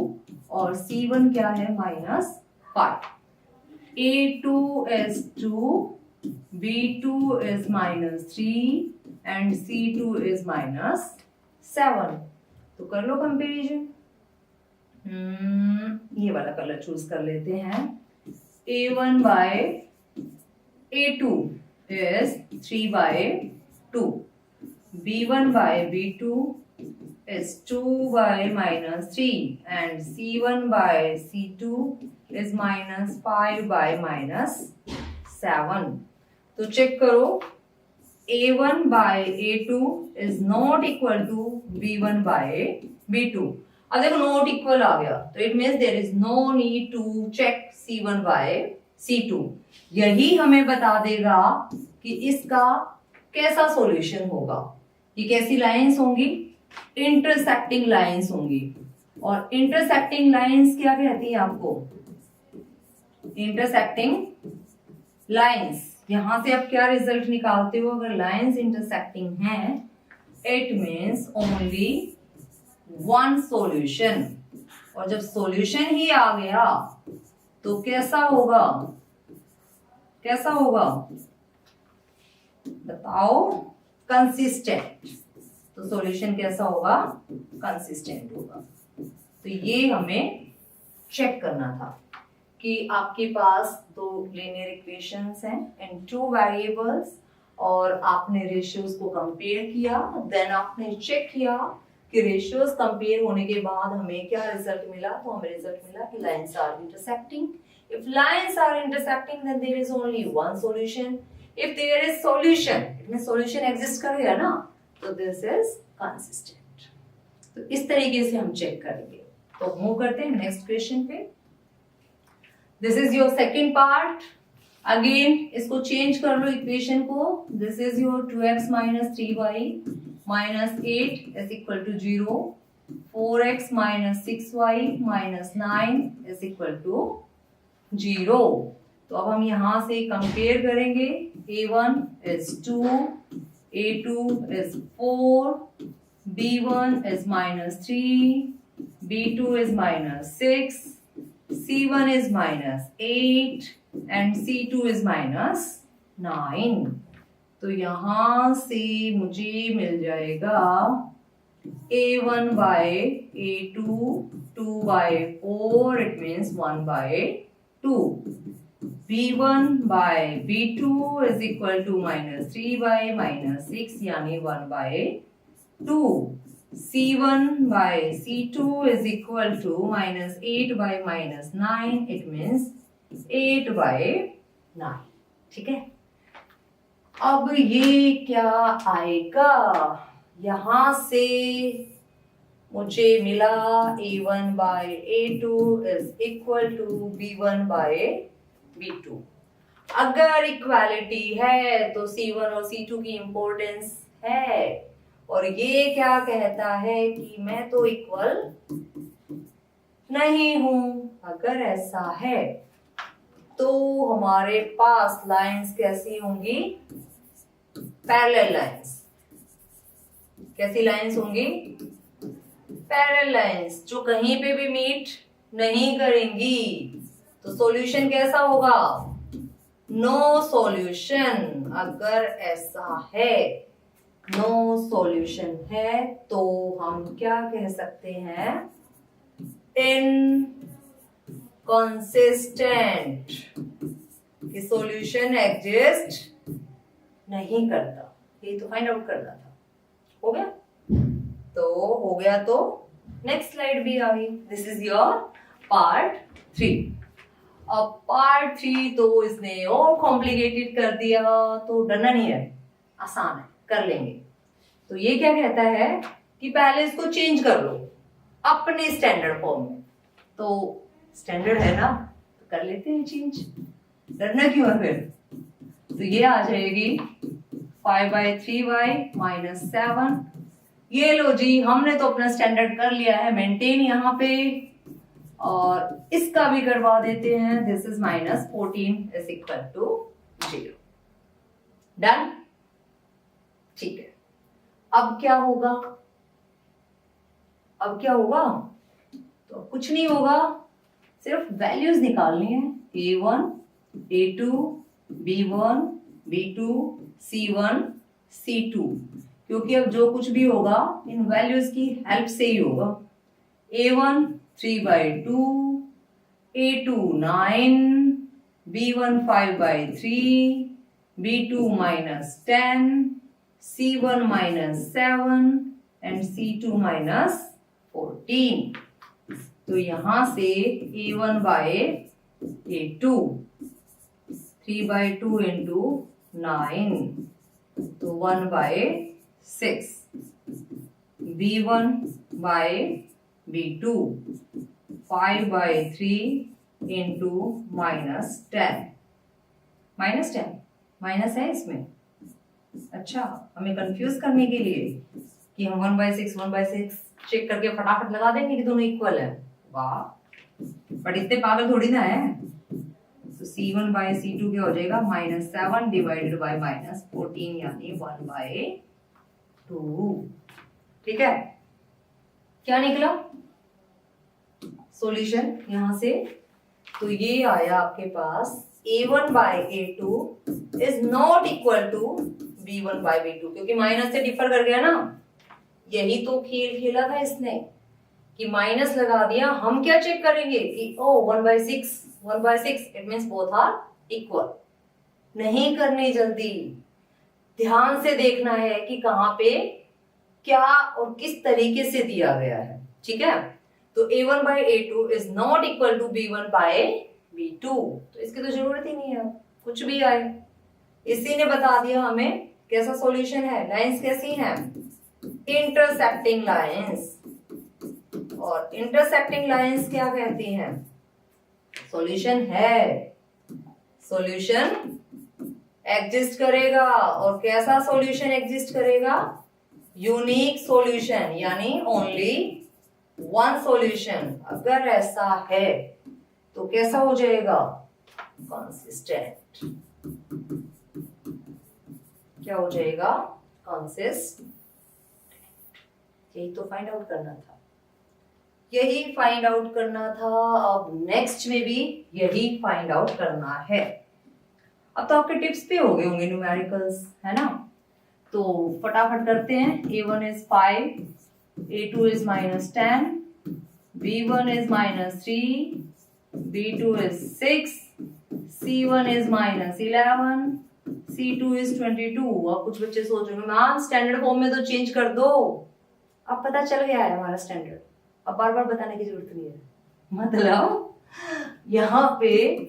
और C1 क्या है -5। A2 is 2, B2 is -3 and C2 is -7। तो कर लो कंपेरिजन। ये वाला कलर चूज कर लेते हैं। A1 by A2 is 3 by 2। B1 by B2 is 2 by -3 and C1 by C2 is -5 by -7। तो चेक करो, A1 by A2 is not equal to B1 by B2। अब देखो नॉट इक्वल आ गया तो it means there is no need to check C1 by C2। यही हमें बता देगा कि इसका कैसा सॉल्यूशन होगा। ये कैसी लाइंस होंगी, इंटरसेक्टिंग लाइंस होंगी। और इंटरसेक्टिंग लाइंस क्या कहती है आपको, इंटरसेक्टिंग लाइंस। यहां से आप क्या रिजल्ट निकालते हो, अगर लाइंस इंटरसेक्टिंग हैं it means only one solution. और जब सॉल्यूशन ही आ गया तो कैसा होगा, कैसा होगा बताओ, कंसिस्टेंट। तो सॉल्यूशन कैसा होगा, कंसिस्टेंट होगा। तो ये हमें चेक करना था कि आपके पास दो लीनियर इक्वेशंस हैं एंड टू वेरिएबल्स और आपने रेशियोज को कंपेयर किया, देन आपने चेक किया कि रेशियोज कंपेयर होने के बाद हमें क्या रिजल्ट मिला। तो हमें रिजल्ट मिला कि lines are intersecting. If lines are intersecting then there is only one solution. If there is solution, इनमें सॉल्यूशन एग्जिस्ट करेगा ना, तो दिस इज कंसिस्टेंट। तो इस तरीके से हम चेक करेंगे। तो मूव करते हैं नेक्स्ट क्वेश्चन पे। This is your second part. Again इसको चेंज कर लो इक्वेशन को। This is your 2x minus 3y minus 8 is equal to 0, 4x minus 6y minus 9 is equal to 0। तो अब हम यहां से कंपेयर करेंगे। A1 is 2, A2 is 4, B1 is -3, B2 is -6, C1 is -8 and C2 is -9। तो यहां से मुझे मिल जाएगा A1 by A2 2 by 4, it means 1 by 2। B1 by B2 is equal to -3 by -6 यानी 1 by 2। C1 by C2 is equal to minus 8 by minus 9. It means 8 by 9. ठीक है, अब ये क्या आएगा, यहां से मुझे मिला A1 by A2 is equal to B1 by B2. अगर इक्वालिटी है तो C1 और C2 की इंपॉर्टेंस है, और ये क्या कहता है कि मैं तो इक्वल नहीं हूं। अगर ऐसा है तो हमारे पास लाइंस कैसी होंगी, पैरेलल लाइंस। कैसी लाइंस होंगी, पैरेलल लाइंस, जो कहीं पे भी मीट नहीं करेंगी। तो सॉल्यूशन कैसा होगा, नो सॉल्यूशन। अगर ऐसा है, नो सॉल्यूशन है, तो हम क्या कह सकते हैं, इनकंसिस्टेंट, कि सॉल्यूशन एग्जिस्ट नहीं करता। ये तो फाइंड आउट करना था। हो गया, तो हो गया, तो नेक्स्ट स्लाइड भी आ गई। This is your part 3। अब पार्ट 3 तो इसने और कॉम्प्लिकेटेड कर दिया, तो डरना नहीं है, आसान है, कर लेंगे। तो ये क्या कहता है कि पहले इसको चेंज कर लो अपने स्टैंडर्ड फॉर्म में। तो स्टैंडर्ड है ना, तो कर लेते हैं चेंज, डरना क्यों है फिर। तो ये आ जाएगी 5/3y माइनस 7। ये लो जी, हमने तो अपना स्टैंडर्ड कर लिया है मेंटेन यहाँ पे, और इसका भी करवा देते हैं। This is minus 14 is equal to 0। Done, ठीक है। अब क्या होगा, अब क्या होगा, तो कुछ नहीं होगा, सिर्फ वैल्यूज निकालनी है। A1, A2, B1, B2, C1, C2, क्योंकि अब जो कुछ भी होगा इन वैल्यूज की हेल्प से ही होगा। A1 3/2, A2 9, B1 5/3, B2 minus 10, C1 minus 7 and C2 minus 14. तो यहां से A1 by A2 3/2 into 9, तो 1/6, B1 by B2 5/3 into minus 10। Minus 10 minus है इसमें, अच्छा, हमें कंफ्यूज करने के लिए कि हम 1/6 1/6 चेक करके फटाफट लगा देंगे कि दोनों इक्वल है। वाह, बट इतने पागल थोड़ी ना है। तो C1 by C2 क्या हो जाएगा, -7 डिवाइडेड बाय -14, यानी 1/2। ठीक है, क्या निकला सॉल्यूशन यहां से, तो ये आया आपके पास A1 by A2 is not equal to B1 by B2, क्योंकि माइनस से डिफर कर गया ना। यही तो खेल खेला था इसने कि माइनस लगा दिया। हम क्या चेक करेंगे कि ओ 1/6 it means both are equal. नहीं करनी जल्दी, ध्यान से देखना है कि कहां पे क्या और किस तरीके से दिया गया है। ठीक है, तो A1 by A2 is not equal to B1 by B2, तो इसकी तो जरूरत ही नहीं है, कुछ भी आए। इसी ने बता दिया हमें कैसा सॉल्यूशन है। लाइंस कैसी हैं, इंटरसेक्टिंग लाइंस। और इंटरसेक्टिंग लाइंस क्या कहती हैं, सॉल्यूशन है, सॉल्यूशन एग्जिस्ट करेगा। और कैसा सॉल्यूशन एग्जिस्ट करेगा, यूनिक सॉल्यूशन, यानी ओनली वन सॉल्यूशन। अगर ऐसा है तो कैसा हो जाएगा, कंसिस्टेंट। क्या हो जाएगा, कंसिस्टेंट। यही तो फाइंड आउट करना था, यही फाइंड आउट करना था। अब नेक्स्ट में भी यही फाइंड आउट करना है। अब तो आपके टिप्स पे हो गए होंगे न्यूमेरिकल्स, है ना। तो फटाफट करते हैं। A1 is 5, A2 is -10, B1 is -3, B2 is 6, C1 is -11, C2 is 22। अब कुछ बच्चे सोच रहे हैं मैम स्टैंडर्ड फॉर्म में तो चेंज कर दो। अब पता चल गया है हमारा स्टैंडर्ड, अब बार बार बताने की जरूरत नहीं है। मतलब यहाँ पे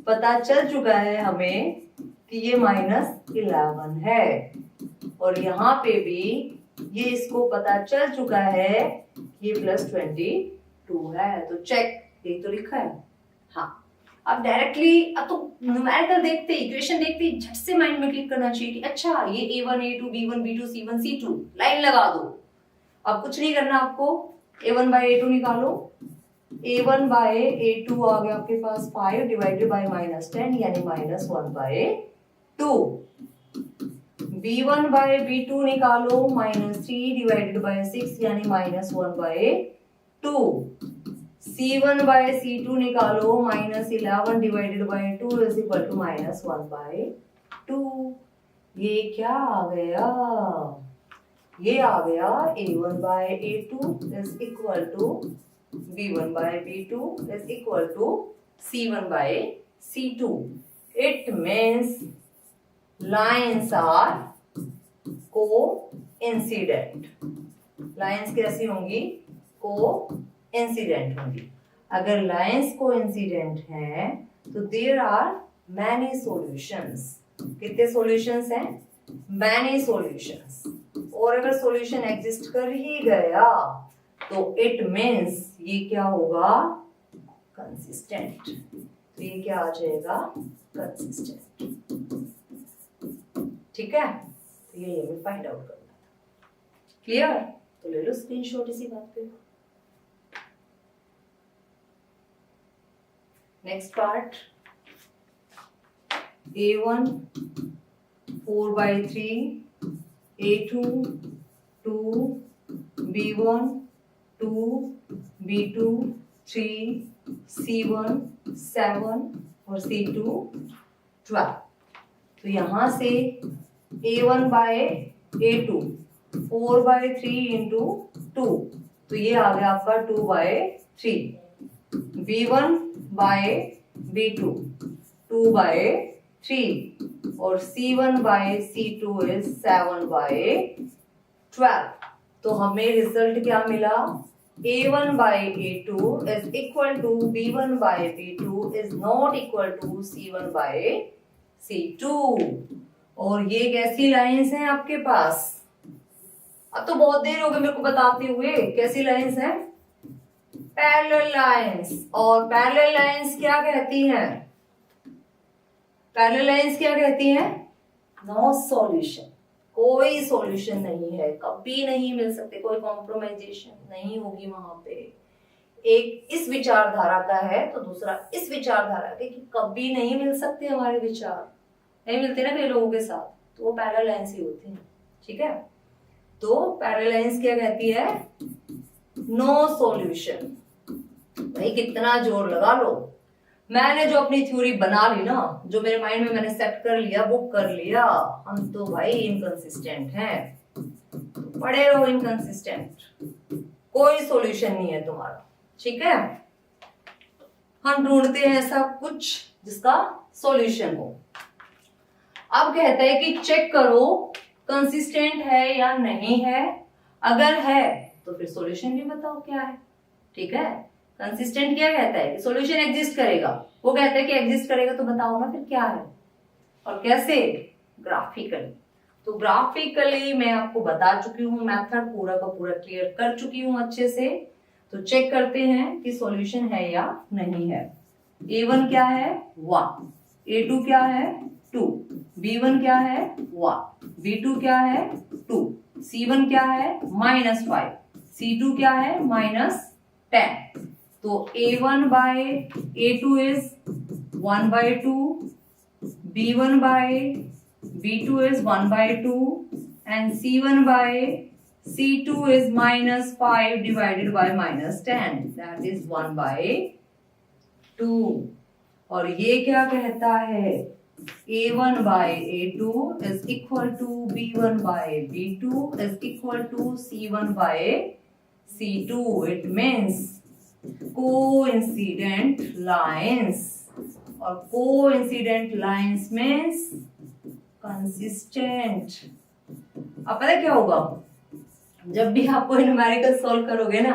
पता चल चुका है हमें कि ये -11 है, और यहाँ पे भी ये इसको पता चल चुका है ये +22 है। तो चेक, ये तो लिखा है। हाँ, अब डायरेक्टली, अब तो न्यूमेरिकल देखते, इक्वेशन देखते झट से माइंड में क्लिक करना चाहिए कि अच्छा ये A1 A2 B1 B2 C1 C2, line लगा दो। अब कुछ नहीं करना आपको, A1/A2 निकालो। A1 by A2 आ गया आपके पास 5 डिवाइडेड बाय -10 यानी -1/2। B1 by B2 निकालो, -3 डिवाइडेड बाय 6 यानी -1/2। C1 by C2 निकालो, -11 divided by 2 is equal to -1/2। ये क्या आ गया? ये आ गया A1 by A2 is equal to B1 by B2 is equal to C1 by C2. It means lines are coincident. Lines कैसी होंगी? Coincident होंगी। अगर lines coincident हैं तो there are many solutions. कितने solutions हैं? Many solutions. और अगर solution exist कर ही गया तो इट मीन्स ये क्या होगा? कंसिस्टेंट। तो ये क्या आ जाएगा? कंसिस्टेंट। ठीक है, तो ये हमें फाइंड आउट करना था। क्लियर? तो ले लो स्क्रीनशॉट इसी बात पे। Next part, A1 4/3, A2 2, B1 2, B2 3, C1 7 और C2 12। तो यहां से A1 by A2 4/3 into 2, तो ये आ गया आपका 2/3। B1 by B2 2/3 और C1 by C2 is 7/12। तो हमें रिजल्ट क्या मिला? A1 by A2 is equal to B1 by B2 is not equal to C1 by C2। और ये कैसी लाइंस हैं आपके पास? अब तो बहुत देर हो गई मेरे को बताते हुए। कैसी लाइंस हैं? Parallel lines. और पैरेलल लाइंस क्या कहती हैं? पैरेलल लाइंस क्या कहती हैं? No solution. कोई सॉल्यूशन नहीं है, कभी नहीं मिल सकते, कोई कॉम्प्रोमाइजेशन नहीं होगी वहां पे। एक इस विचारधारा का है तो दूसरा इस विचारधारा के, कि कभी नहीं मिल सकते हमारे विचार, नहीं मिलते ना कई लोगों के साथ, तो वो पैरेलल लाइंस ही होती है। ठीक है, तो पैरेलल लाइंस क्या कहती है? No solution. भाई कितना जोर लगा लो, मैंने जो अपनी थ्योरी बना ली ना, जो मेरे माइंड में मैंने सेट कर लिया, वो कर लिया। हम तो भाई इनकंसिस्टेंट हैं, पड़े रहो इनकंसिस्टेंट, कोई सॉल्यूशन नहीं है तुम्हारा। ठीक है, हम ढूंढते हैं ऐसा कुछ जिसका सॉल्यूशन हो। अब कहता है कि चेक करो कंसिस्टेंट है या नहीं है। अगर है तो फिर सॉल्यूशन भी बताओ क्या है। ठीक है, कंसिस्टेंट क्या कहता है? कि सॉल्यूशन एग्जिस्ट करेगा। वो कहता है कि एग्जिस्ट करेगा, तो बताओ ना फिर क्या है और कैसे? ग्राफिकली। तो ग्राफिकली मैं आपको बता चुकी हूँ, मेथड पूरा का पूरा क्लियर कर चुकी हूँ अच्छे से। तो चेक करते हैं कि सॉल्यूशन है या नहीं है। A1 क्या है? 1। A2 क्या है? 2। B1 क्या है? 1। B2 क्या है? 2। C1 क्या है? -5। C2 क्या है? -10। तो A1 by A2 is 1/2, B1 by B2 is 1/2 and C1 by C2 is -5 divided by -10, that is 1/2। और ये क्या कहता है? A1 by A2 is equal to B1 by B2 is equal to C1 by C2। It means coincident lines, और कोइंसिडेंट लाइंस मीन्स कंसिस्टेंट। अब पता क्या होगा? जब भी आपको न्यूमेरिकल सॉल्व करोगे ना,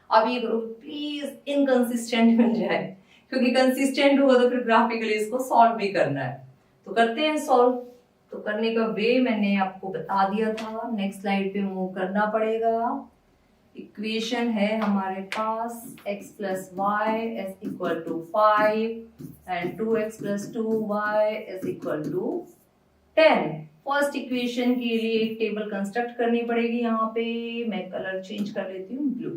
आप ये करो प्लीज इनकंसिस्टेंट मिल जाए, क्योंकि कंसिस्टेंट हुआ तो फिर ग्राफिकली इसको सॉल्व भी करना है। तो करते हैं सॉल्व। तो करने का वे मैंने आपको बता दिया था, नेक्स्ट स्लाइड पे मूव करना पड़ेगा। इक्वेशन है हमारे पास x plus y is equal to 5 and 2x plus 2y is equal to 10। First equation के लिए एक टेबल कंस्ट्रक्ट करनी पड़ेगी। यहाँ पे मैं कलर चेंज कर लेती हूँ, ब्लू।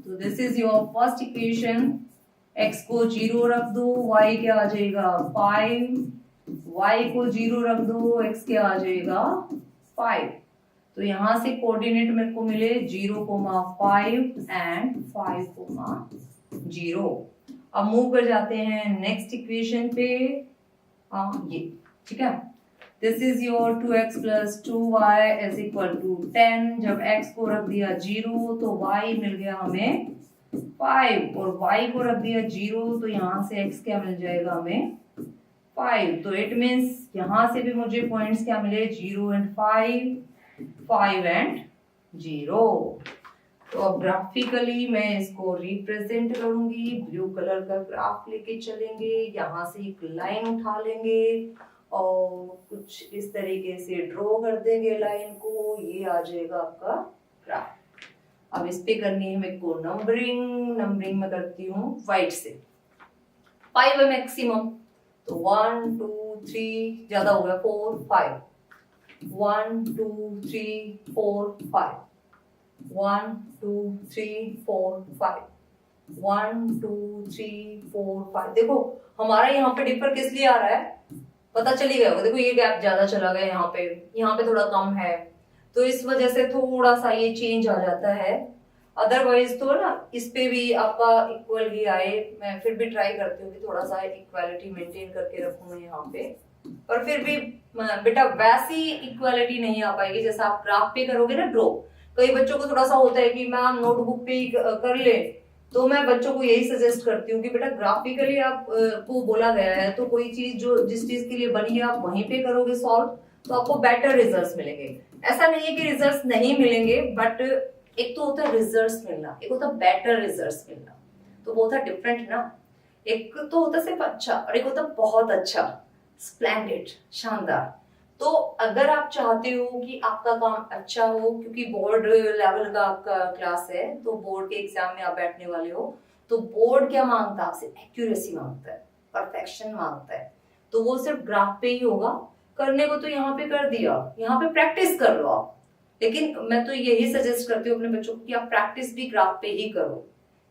तो this is your first equation. x को 0 रख दो, y क्या आ जाएगा 5, y को 0 रख दो, x क्या आ जाएगा 5। तो यहां से कोऑर्डिनेट मेरे को मिले 0,5 एंड 5,0। अब मूव कर जाते हैं नेक्स्ट इक्वेशन पे। ये ठीक है, this is your 2x plus 2y is equal to 10। जब x को रख दिया 0 तो y मिल गया हमें 5, और y को रख दिया 0 तो यहाँ से x क्या मिल जाएगा हमें 5। तो इट मीन्स यहाँ से भी मुझे पॉइंट्स क्या मिले 0 एंड 5, 5 एंड 0। तो अब ग्राफिकली मैं इसको रिप्रेजेंट करूंगी। ब्लू कलर का ग्राफ लेके चलेंगे, यहाँ से एक लाइन उठा लेंगे और कुछ इस तरीके से ड्रॉ कर देंगे लाइन को। ये आ जाएगा आपका ग्राफ। अब इस पे करनी है मेरे को नंबरिंग में करती हूँ व्हाइट से। 5 है मैक्सिमम, तो 1 2 3 ज्यादा हो गया 4 5, 1 2 3 4 5, 1 2 3 4 5, 1 2 3 4 5। देखो हमारा यहाँ पे डिफर किस लिए आ रहा है पता चली गया होगा। देखो ये गैप ज्यादा चला गया, यहाँ पे थोड़ा कम है, तो इस वजह से थोड़ा सा ये चेंज आ जाता है। अदरवाइज तो ना इस पे भी आपका इक्वल ही आए। मैं फिर भी ट्राई करती हूँ कि थोड़ा सा इक्वालिटी मेंटेन करके रखूँ मैं यहाँ पे, पर फिर भी बेटा वैसी इक्वालिटी नहीं आ पाएगी जैसा आप ग्राफ पे करोगे ना ड्रॉ। कई बच्चों को थोड़ा सा होता है कि मैम नोटबुक पे ही कर ले, तो मैं बच्चों को यही सजेस्ट करती हूँ कि बेटा ग्राफिकली आप को बोला गया है तो कोई चीज जो जिस चीज के लिए बनी है आप वहीं पे करोगे सॉल्व, तो आपको बेटर रिजल्ट्स मिलेंगे। ऐसा नहीं है कि रिजल्ट्स नहीं मिलेंगे, बट एक तो होता है रिजल्ट्स मिलना, एक होता है बेटर रिजल्ट्स मिलना, तो वो होता है डिफरेंट ना। एक तो होता है सिर्फ अच्छा और एक होता है बहुत अच्छा, स्प्लेंडेड, शानदार। तो अगर आप चाहते हो कि आपका काम अच्छा हो, क्योंकि बोर्ड लेवल का आपका क्लास है, तो बोर्ड के एग्जाम में आप बैठने वाले हो, तो बोर्ड क्या मांगता है आपसे, एक्यूरेसी मांगता है, परफेक्शन मांगता है। तो वो सिर्फ ग्राफ पे ही होगा। करने को तो यहाँ पे कर दिया, यहाँ पे प्रैक्टिस कर लो आप। लेकिन मैं तो यही सजेस्ट करती हूँ अपने बच्चों को कि आप प्रैक्टिस भी ग्राफ पे ही करो,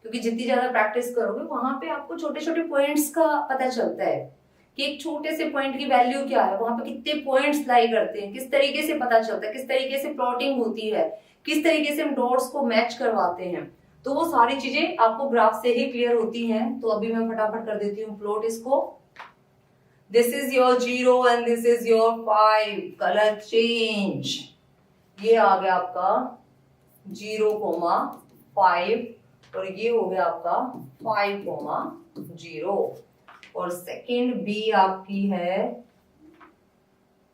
क्योंकि जितनी ज्यादा प्रैक्टिस करोगे वहां पे आपको छोटे छोटे पॉइंट्स का पता चलता है कि एक छोटे से पॉइंट की वैल्यू क्या है, वहां पे कितने पॉइंट्स लाई करते हैं, किस तरीके से पता चलता है, किस तरीके से प्लॉटिंग होती है, किस तरीके से हम डॉट्स को मैच करवाते हैं। तो वो सारी चीजें आपको ग्राफ से ही क्लियर होती हैं। तो अभी मैं फटाफट कर देती हूँ प्लॉट इसको। This is your 0 and this is your 5। Colour change, ये आ गया आपका 0,5 और ये हो गया आपका 5,0। और सेकेंड बी आपकी है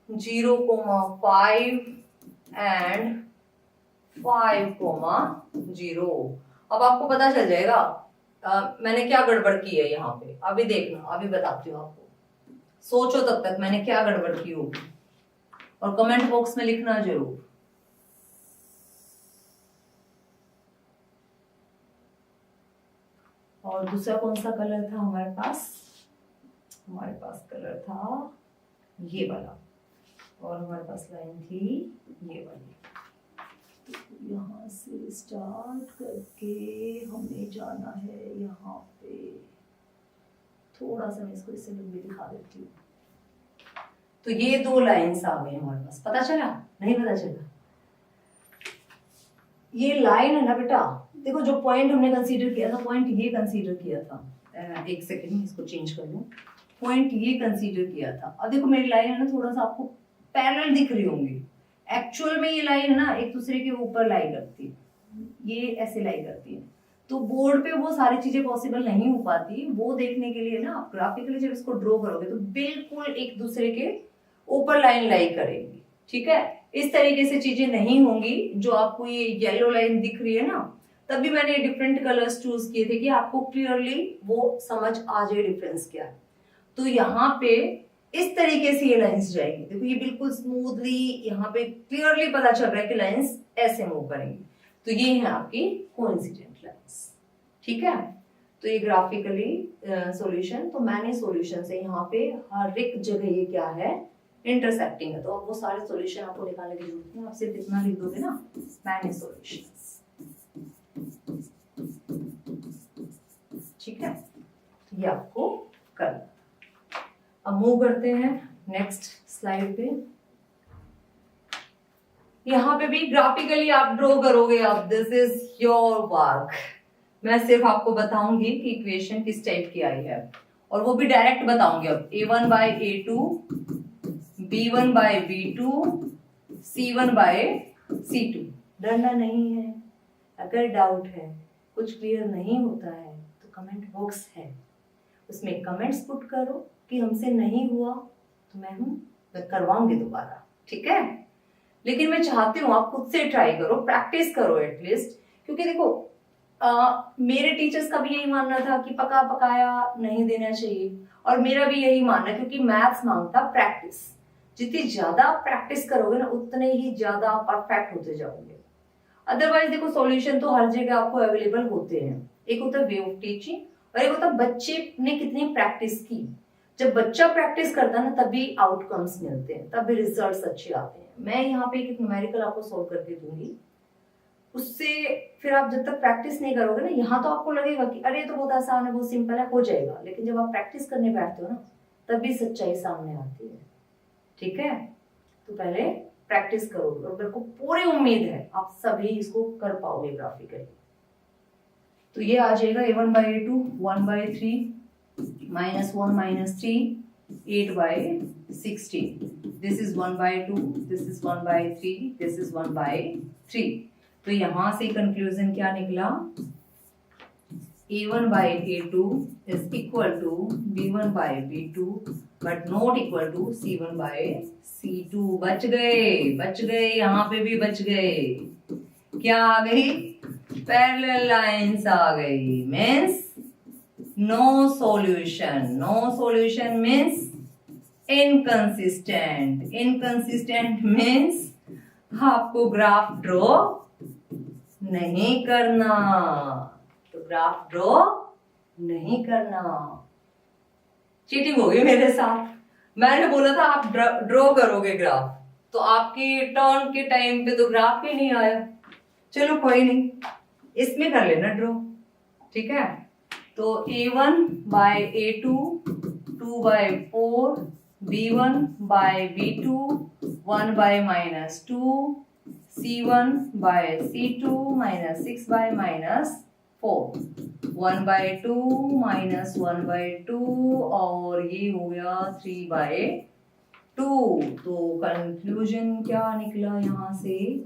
0,5 एंड 5,0। अब आपको पता चल जाएगा मैंने क्या गड़बड़ की है यहाँ पे। अभी देखना, अभी बताती हूँ आपको, सोचो तब तक मैंने क्या गड़बड़ की होगी और कमेंट बॉक्स में लिखना जरूर। और दूसरा कौन सा कलर था हमारे पास? हमारे पास कलर था ये वाला, और हमारे पास लाइन थी ये वाली। तो यहाँ से स्टार्ट करके हमें जाना है यहाँ पे। थोड़ा सा मैं इसको इससे लंबी दिखा देती हूँ। तो ये 2 लाइन्स आ गई हमारे पास। पता चला? नहीं पता चला? ये लाइन है ना बेटा, देखो जो पॉइंट हमने कंसीडर किया था, पॉइंट ये कंसीडर किया था, एक सेकेंड में इसको चेंज कर लूं। पॉइंट ये कंसीडर किया था। अब देखो मेरी लाइन है ना थोड़ा सा आपको पैरेलल दिख रही होंगी, एक्चुअल में ये लाइन है ना एक दूसरे के ऊपर लाई करती है, ये ऐसे लाई करती है। तो बोर्ड पे वो सारी चीजें पॉसिबल नहीं हो पाती। वो देखने के लिए ना आप ग्राफिकली जब इसको ड्रॉ करोगे तो बिल्कुल एक दूसरे के ऊपर लाइन लाई करेगी, ठीक है, इस तरीके से चीजें नहीं होंगी। जो आपको ये येलो लाइन दिख रही है ना, तभी मैंने डिफरेंट कलर्स चूज किए थे कि आपको क्लियरली वो समझ आ जाए डिफरेंस क्या है। तो यहाँ पे इस तरीके से ये लाइंस जाएंगी, देखो ये बिल्कुल स्मूथली यहाँ पे क्लियरली पता चल रहा है कि लाइंस ऐसे मूव करेंगी। तो ये है आपकी कोइंसिडेंट लाइंस, ठीक है। तो ये ग्राफिकली सॉल्यूशन, तो मैंने सॉल्यूशन से यहाँ पे हर एक जगह ये क्या है, इंटरसेक्टिंग है। तो अब वो सारे सॉल्यूशन आपको निकालने की जरूरत नहीं, आप सिर्फ इतना लिख दोगे ना, मैंने सॉल्यूशंस, ठीक है। ये आपको करना। अब मूव करते हैं नेक्स्ट स्लाइड पे। यहाँ पे भी ग्राफिकली आप ड्रॉ करोगे। अब दिस इज योर वर्क, मैं सिर्फ आपको बताऊंगी कि इक्वेशन किस टाइप की आई है, और वो भी डायरेक्ट बताऊंगी। अब a1 by a2, b1 by b2, c1 by c2। डरना नहीं है, अगर डाउट है, कुछ क्लियर नहीं होता है तो कमेंट बॉक्स है, उसमें कमेंट्स पुट करो कि हमसे नहीं हुआ तो मैं करवाऊंगी दोबारा, ठीक है। लेकिन मैं चाहती हूँ आप खुद से ट्राई करो, प्रैक्टिस करो एटलीस्ट, क्योंकि देखो मेरे टीचर्स का भी यही मानना था कि पका पकाया नहीं देना चाहिए, और मेरा भी यही मानना है, क्योंकि मैथ्स मांगता प्रैक्टिस। जितनी ज्यादा आप प्रैक्टिस करोगे ना, उतने ही ज्यादा परफेक्ट होते जाओगे। अदरवाइज देखो सॉल्यूशन तो हर जगह आपको अवेलेबल होते हैं। एक होता है वे ऑफ टीचिंग, और एक होता है बच्चे ने कितनी प्रैक्टिस की। जब बच्चा प्रैक्टिस करता है ना, तभी आउटकम्स मिलते हैं, तभी रिजल्ट्स अच्छे आते हैं। मैं यहाँ पे एक न्यूमेरिकल आपको सोल्व करके दूंगी, उससे फिर आप जब तक प्रैक्टिस नहीं करोगे ना, यहाँ तो आपको लगेगा कि अरे तो बहुत आसान है, बहुत सिंपल है, हो जाएगा। लेकिन जब आप प्रैक्टिस करने बैठते हो ना, तभी सच्चाई सामने आती है, ठीक है। तो पहले प्रैक्टिस करोगे, और मेरे को पूरी उम्मीद है आप सभी इसको कर पाओगे ग्राफिकली। तो ये आ जाएगा a1 by a2, 1 by 3, -1 -3, 8 by 16। This is 1 by 2, this is 1 by 3, this is 1 by 3। तो यहां से कंक्लूजन क्या निकला, a1 by a2 is equal to b1 by b2 but not equal to c1 by c2। बच गए, यहाँ पे भी बच गए। क्या आ गई, पैरेलल लाइंस आ गई, means no solution means inconsistent means आपको ग्राफ ड्रॉ नहीं करना। तो ग्राफ ड्रॉ नहीं करना, चीटिंग होगी मेरे साथ। मैंने बोला था आप ड्रॉ करोगे ग्राफ, तो आपकी टर्न के टाइम पे तो ग्राफ ही नहीं आया। चलो कोई नहीं, इसमें कर लेना ड्रॉ, ठीक है। तो a1 by a2, 2 by 4, b1 by b2, 1 by -2, c1 by c2 -6 by -4, 1 by 2 -1 by 2, और ये हो गया 3 बाय 2। तो कंक्लूजन क्या निकला यहाँ से,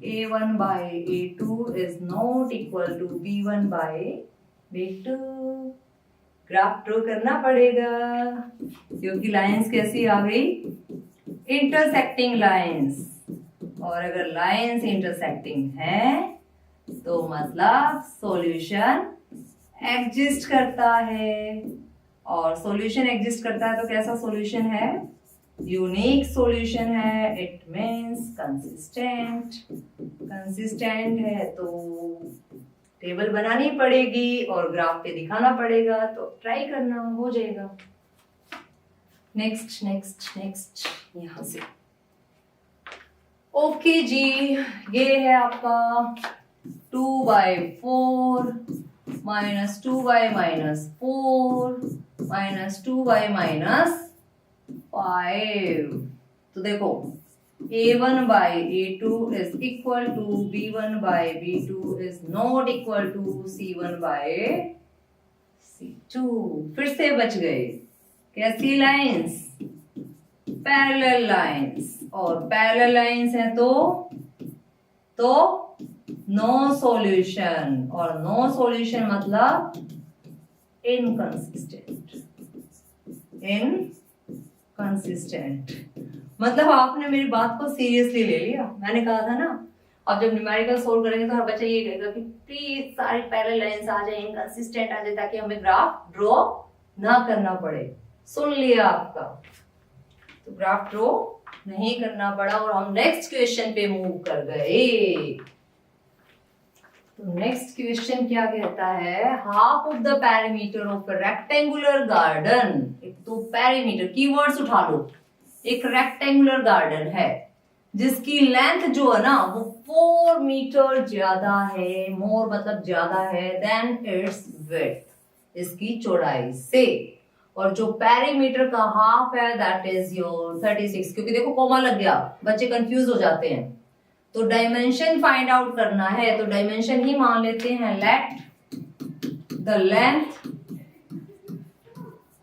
a1 by a2 is not equal to b1 by b2। Graph draw करना पड़ेगा, क्योंकि लाइंस कैसी आ गई, इंटरसेक्टिंग लाइंस। और अगर लाइंस इंटरसेक्टिंग है तो मतलब सॉल्यूशन एग्जिस्ट करता है, और सॉल्यूशन एग्जिस्ट करता है तो कैसा सॉल्यूशन है, यूनिक सॉल्यूशन है। इट मींस कंसिस्टेंट है। तो टेबल बनानी पड़ेगी और ग्राफ पे दिखाना पड़ेगा, तो ट्राई करना, हो जाएगा। नेक्स्ट यहां से ओके जी, ये है आपका 2 बाय 4 -2 बाय -4 -2 बाय -5। तो देखो a1 by a2 is equal to b1 by b2 is not equal to c1 by c2। फिर से बच गए, कैसी लाइंस, पैरेलल लाइंस। और पैरेलल लाइंस है तो नो सॉल्यूशन, और नो सॉल्यूशन मतलब इनकंसिस्टेंट। मतलब आपने मेरी बात को सीरियसली ले लिया। मैंने कहा था ना, अब जब न्यूमेरिकल सोल्व करेंगे तो हर बच्चा ये कहेगा कि प्लीज सारी पैरेलल लाइंस आ जाए, इनकंसिस्टेंट आ जाए, ताकि हमें ग्राफ ड्रॉ ना करना पड़े। सुन लिया आपका, तो ग्राफ ड्रॉ नहीं करना पड़ा और हम नेक्स्ट क्वेश्चन पे मूव कर गए। तो नेक्स्ट क्वेश्चन क्या कहता है, half of the perimeter of a rectangular garden. एक तो पेरीमीटर कीवर्ड्स उठा लो। एक रेक्टेंगुलर गार्डन है जिसकी लेंथ जो है ना वो 4 मीटर ज्यादा है, मोर मतलब ज्यादा है, देन इट्स विड्थ, इसकी चौड़ाई से। और जो पेरीमीटर का हाफ है दैट इज योर 36। क्योंकि देखो कोमा लग गया, बच्चे कंफ्यूज हो जाते हैं। तो डायमेंशन फाइंड आउट करना है, तो डायमेंशन ही मान लेते हैं। Let the length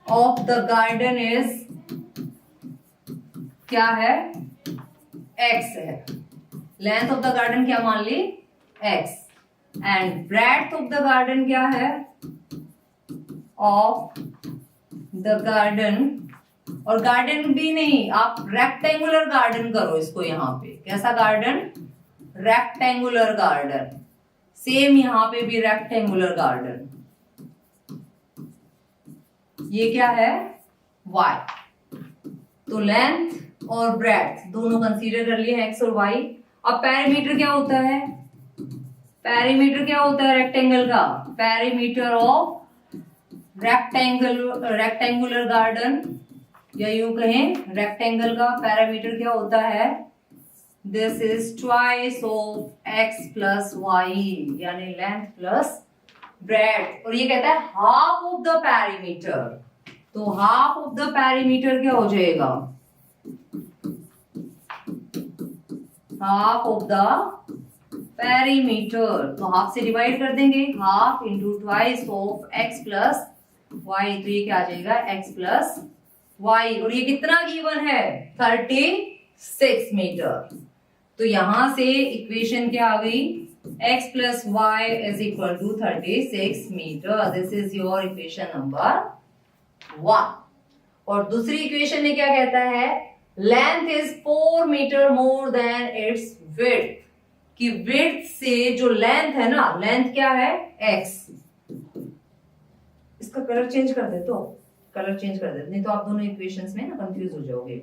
of the garden is, क्या है, x है। लेंथ ऑफ द गार्डन क्या मान ली, x। And breadth of the garden क्या है, ऑफ द गार्डन। और गार्डन भी नहीं, आप रेक्टेंगुलर गार्डन करो इसको यहाँ पे। कैसा गार्डन, रेक्टेंगुलर गार्डन। सेम यहाँ पे भी रेक्टेंगुलर गार्डन। ये क्या है, y। तो लेंथ और ब्रेड्थ दोनों कंसीडर कर लिए एक्स और वाई। अब पेरीमीटर क्या होता है, पेरीमीटर क्या होता है रेक्टेंगल का, पेरीमीटर ऑफ रेक्टेंगुलर गार्डन, या यूं कहें रेक्टेंगल का पेरीमीटर क्या होता है, this is twice of x plus y, यानी लेंथ प्लस ब्रेड्थ। और ये कहता है हाफ ऑफ द पेरीमीटर। तो हाफ ऑफ द पेरीमीटर क्या हो जाएगा, हाफ ऑफ द पेरीमीटर। तो हाफ से डिवाइड कर देंगे, half into twice of x plus y. तो ये क्या आ जाएगा, एक्स प्लस वाई। और ये कितना गिवन है, 36 मीटर। तो यहां से इक्वेशन क्या आ गई, x plus y is equal to 36 metre. This is your equation number 1। और दूसरी इक्वेशन में क्या कहता है, length is 4 metre more than its width. कि विड्थ से जो लेंथ है ना, लेंथ क्या है, x। इसका कलर चेंज कर दे, तो कलर चेंज कर दे, नहीं तो आप दोनों इक्वेशंस में ना कंफ्यूज हो जाओगे।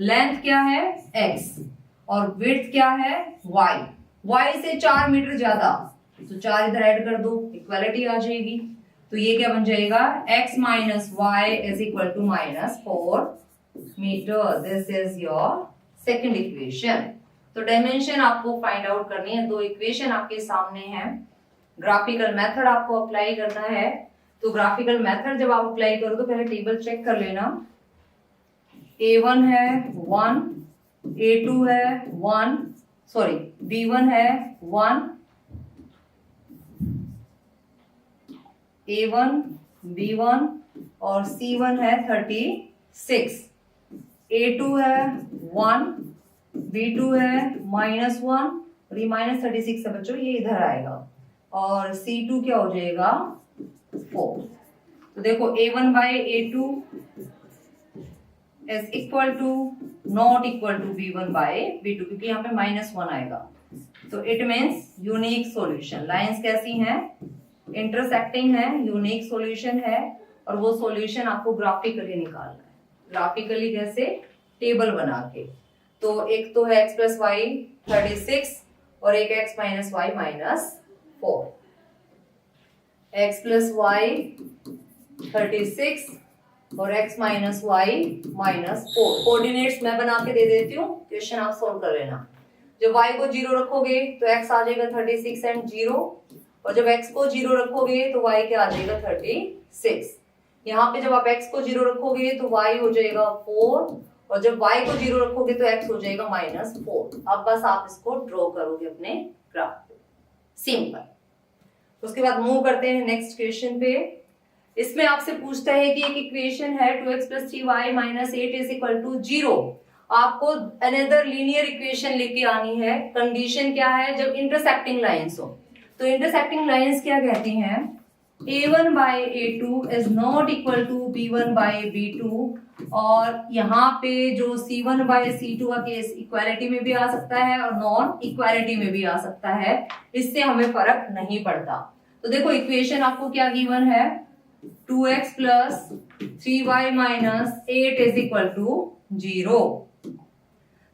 लेंथ क्या है, x, और विड्थ क्या है, y। y से 4 मीटर ज्यादा, तो 4 इधर ऐड कर दो, इक्वालिटी आ जाएगी। तो ये क्या बन जाएगा, x minus y is equal to -4 metre. This is your second equation. तो डायमेंशन आपको फाइंड आउट करनी है। दो इक्वेशन आपके सामने हैं, ग्राफिकल मेथड आपको अप्लाई करना है। तो ग्राफिकल मेथड जब आप अप्लाई करो तो पहले टेबल चेक कर लेना। a1 है 1, a2 है 1, सॉरी b1 है 1, a1 b1 और c1 है 36, a2 है 1, b2 है -1 और ये -36 है बच्चों, ये इधर आएगा। और c2 क्या हो जाएगा, 4। तो देखो a1 by a2 is equal to not equal to b1 by b2, क्योंकि यहाँ पे -1 आएगा। तो it means unique solution. Lines कैसी हैं, इंटरसेक्टिंग है, यूनिक सॉल्यूशन है। और वो सॉल्यूशन आपको ग्राफिकली निकालना है। ग्राफिकली कैसे, टेबल बना के। तो एक तो है x प्लस वाई 36 और एक x minus y -4। x plus y 36 और x माइनस वाई -4। कोऑर्डिनेट्स मैं बना के दे देती हूँ, क्वेश्चन आप सॉल्व कर लेना। जब y को 0 रखोगे तो x आ जाएगा 36 एंड 0, और जब x को 0 रखोगे तो y क्या आ जाएगा 36। यहाँ पे जब आप x को 0 रखोगे तो y हो जाएगा 4, और जब y को 0 रखोगे तो x हो जाएगा -4। अब बस आप इसको ड्रॉ करोगे अपने ग्राफ पे, सिंपल। उसके बाद मूव करते हैं नेक्स्ट क्वेश्चन पे। इसमें आपसे पूछता है कि एक इक्वेशन है 2x + 3y - 8 = 0। आपको अनदर लीनियर इक्वेशन लेके आनी है। कंडीशन क्या है, जब इंटरसेक्टिंग लाइंस हो। तो इंटरसेक्टिंग लाइंस क्या कहती हैं, A1 by A2 is not equal to B1 by B2, और यहाँ पे जो C1 by C2 का केस इक्वालिटी में भी आ सकता है और नॉन इक्वालिटी में भी आ सकता है, इससे हमें फर्क नहीं पड़ता। तो देखो इक्वेशन आपको क्या गिवन है, 2x plus 3y minus 8 is equal to 0।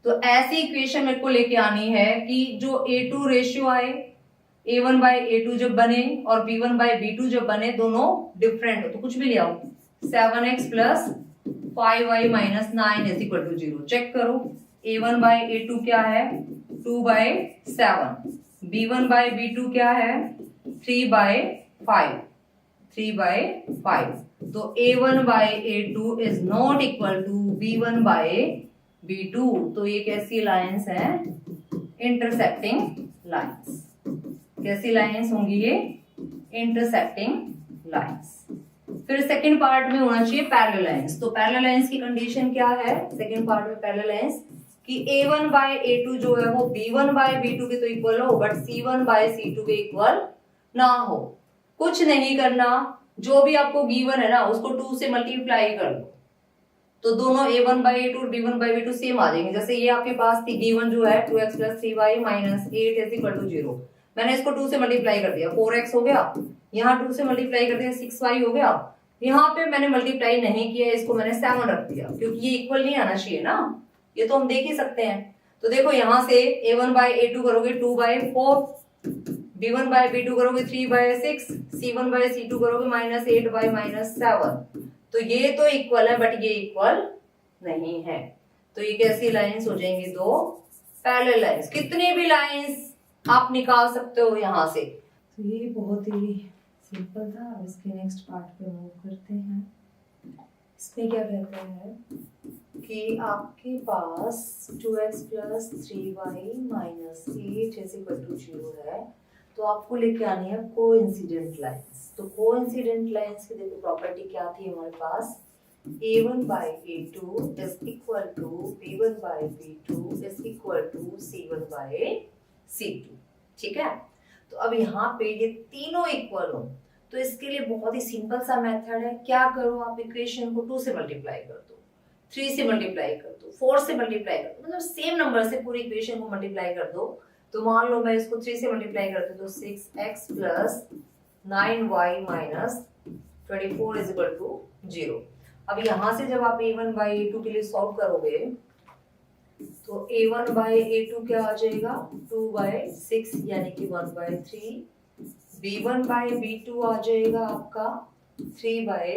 तो ऐसी इक्वेशन मेरे को लेके आनी है कि जो A2 रेशियो आए, A1 बाई A2 जब बने और B1 बाई B2 जब बने, दोनों डिफरेंट हो तो कुछ भी ले आओ। 7x plus 5y minus 9 is equal to 0। Check करो, A1 बाई A2 क्या है, 2 बाई 7, B1 बाई B2 क्या है, 3 बाई 5, 3 बाई 5। तो A1 by A2 is not equal to B1 by B2। तो ये कैसी लाइंस है, इंटरसेक्टिंग लाइंस। कैसी लाइंस होंगी ये, इंटरसेक्टिंग लाइंस। फिर सेकंड पार्ट में होना चाहिए पैरेलल लाइंस। तो पैरेलल लाइंस की कंडीशन क्या है सेकंड पार्ट में पैरेलल लाइंस, कि A1 बाय A2 जो है वो B1 बाय B2 के तो इक्वल हो, बट C1 बाय C2 के इक्वल ना हो। कुछ नहीं करना, जो भी आपको गिवन है ना उसको 2 से मल्टीप्लाई कर दो, तो दोनों A1 बाई A2 और B1 बाई B2 सेम आ जाएंगे। जैसे ये आपके पास थी गिवन जो है 2x plus 3y minus 8 is equal to 0। मैंने इसको 2 से मल्टीप्लाई कर दिया, 4x हो गया, यहाँ 2 से मल्टीप्लाई कर दिया 6y हो गया। यहाँ पे मैंने मल्टीप्लाई नहीं किया, इसको मैंने 7 रख दिया, क्योंकि ये इक्वल नहीं आना चाहिए ना, ये तो हम देख ही सकते हैं। तो देखो यहाँ से A1 बाई A2 करोगे 2 बाई 4, B1 बाई B2 करोगे 3 बाई 6, C1 बाई C2 करोगे माइनस 8 बाई माइनस 7। तो ये तो इक्वल है बट ये इक्वल नहीं है। तो ये कैसी लाइंस हो जाएंगी, दो पैरेलल लाइंस। कितनी भी लाइंस आप निकाल सकते हो यहाँ से। तो ये बहुत ही सिंपल था। अब इसके नेक्स्ट पार्ट पे मूव करते हैं। इसमें क्या कहता है कि आपके पास 2x plus 3y minus 8 is equal to 0 है, तो आपको लेके आनी है कोइंसिडेंट लाइंस। तो कोइंसिडेंट लाइंस की देखो प्रॉपर्टी क्या थी हमारे पास, A1 by A2 is equal to B1 by B2 is equal to C1 by C2। ठीक है, तो अब यहाँ पे ये तीनों इक्वल हो, तो इसके लिए बहुत ही सिंपल सा मेथड है। क्या करो, आप इक्वेशन को 2 से मल्टीप्लाई कर दो, 3 से मल्टीप्लाई कर दो, 4 से मल्टीप्लाई कर दो, मतलब सेम नंबर से पूरी इक्वेशन को मल्टीप्लाई कर दो। तो मान लो मैं इसको 3 से मल्टीप्लाई करती हूँ, तो 6x plus 9y minus 24 is equal to 0। अब यहाँ से जब आप A1 बाई A2 के लिए सॉल्व करोगे, तो A1 बाई A2 क्या आ जाएगा, 2 बाई 6 यानी कि 1 बाई 3। B1 बाई B2 आ जाएगा आपका 3 बाई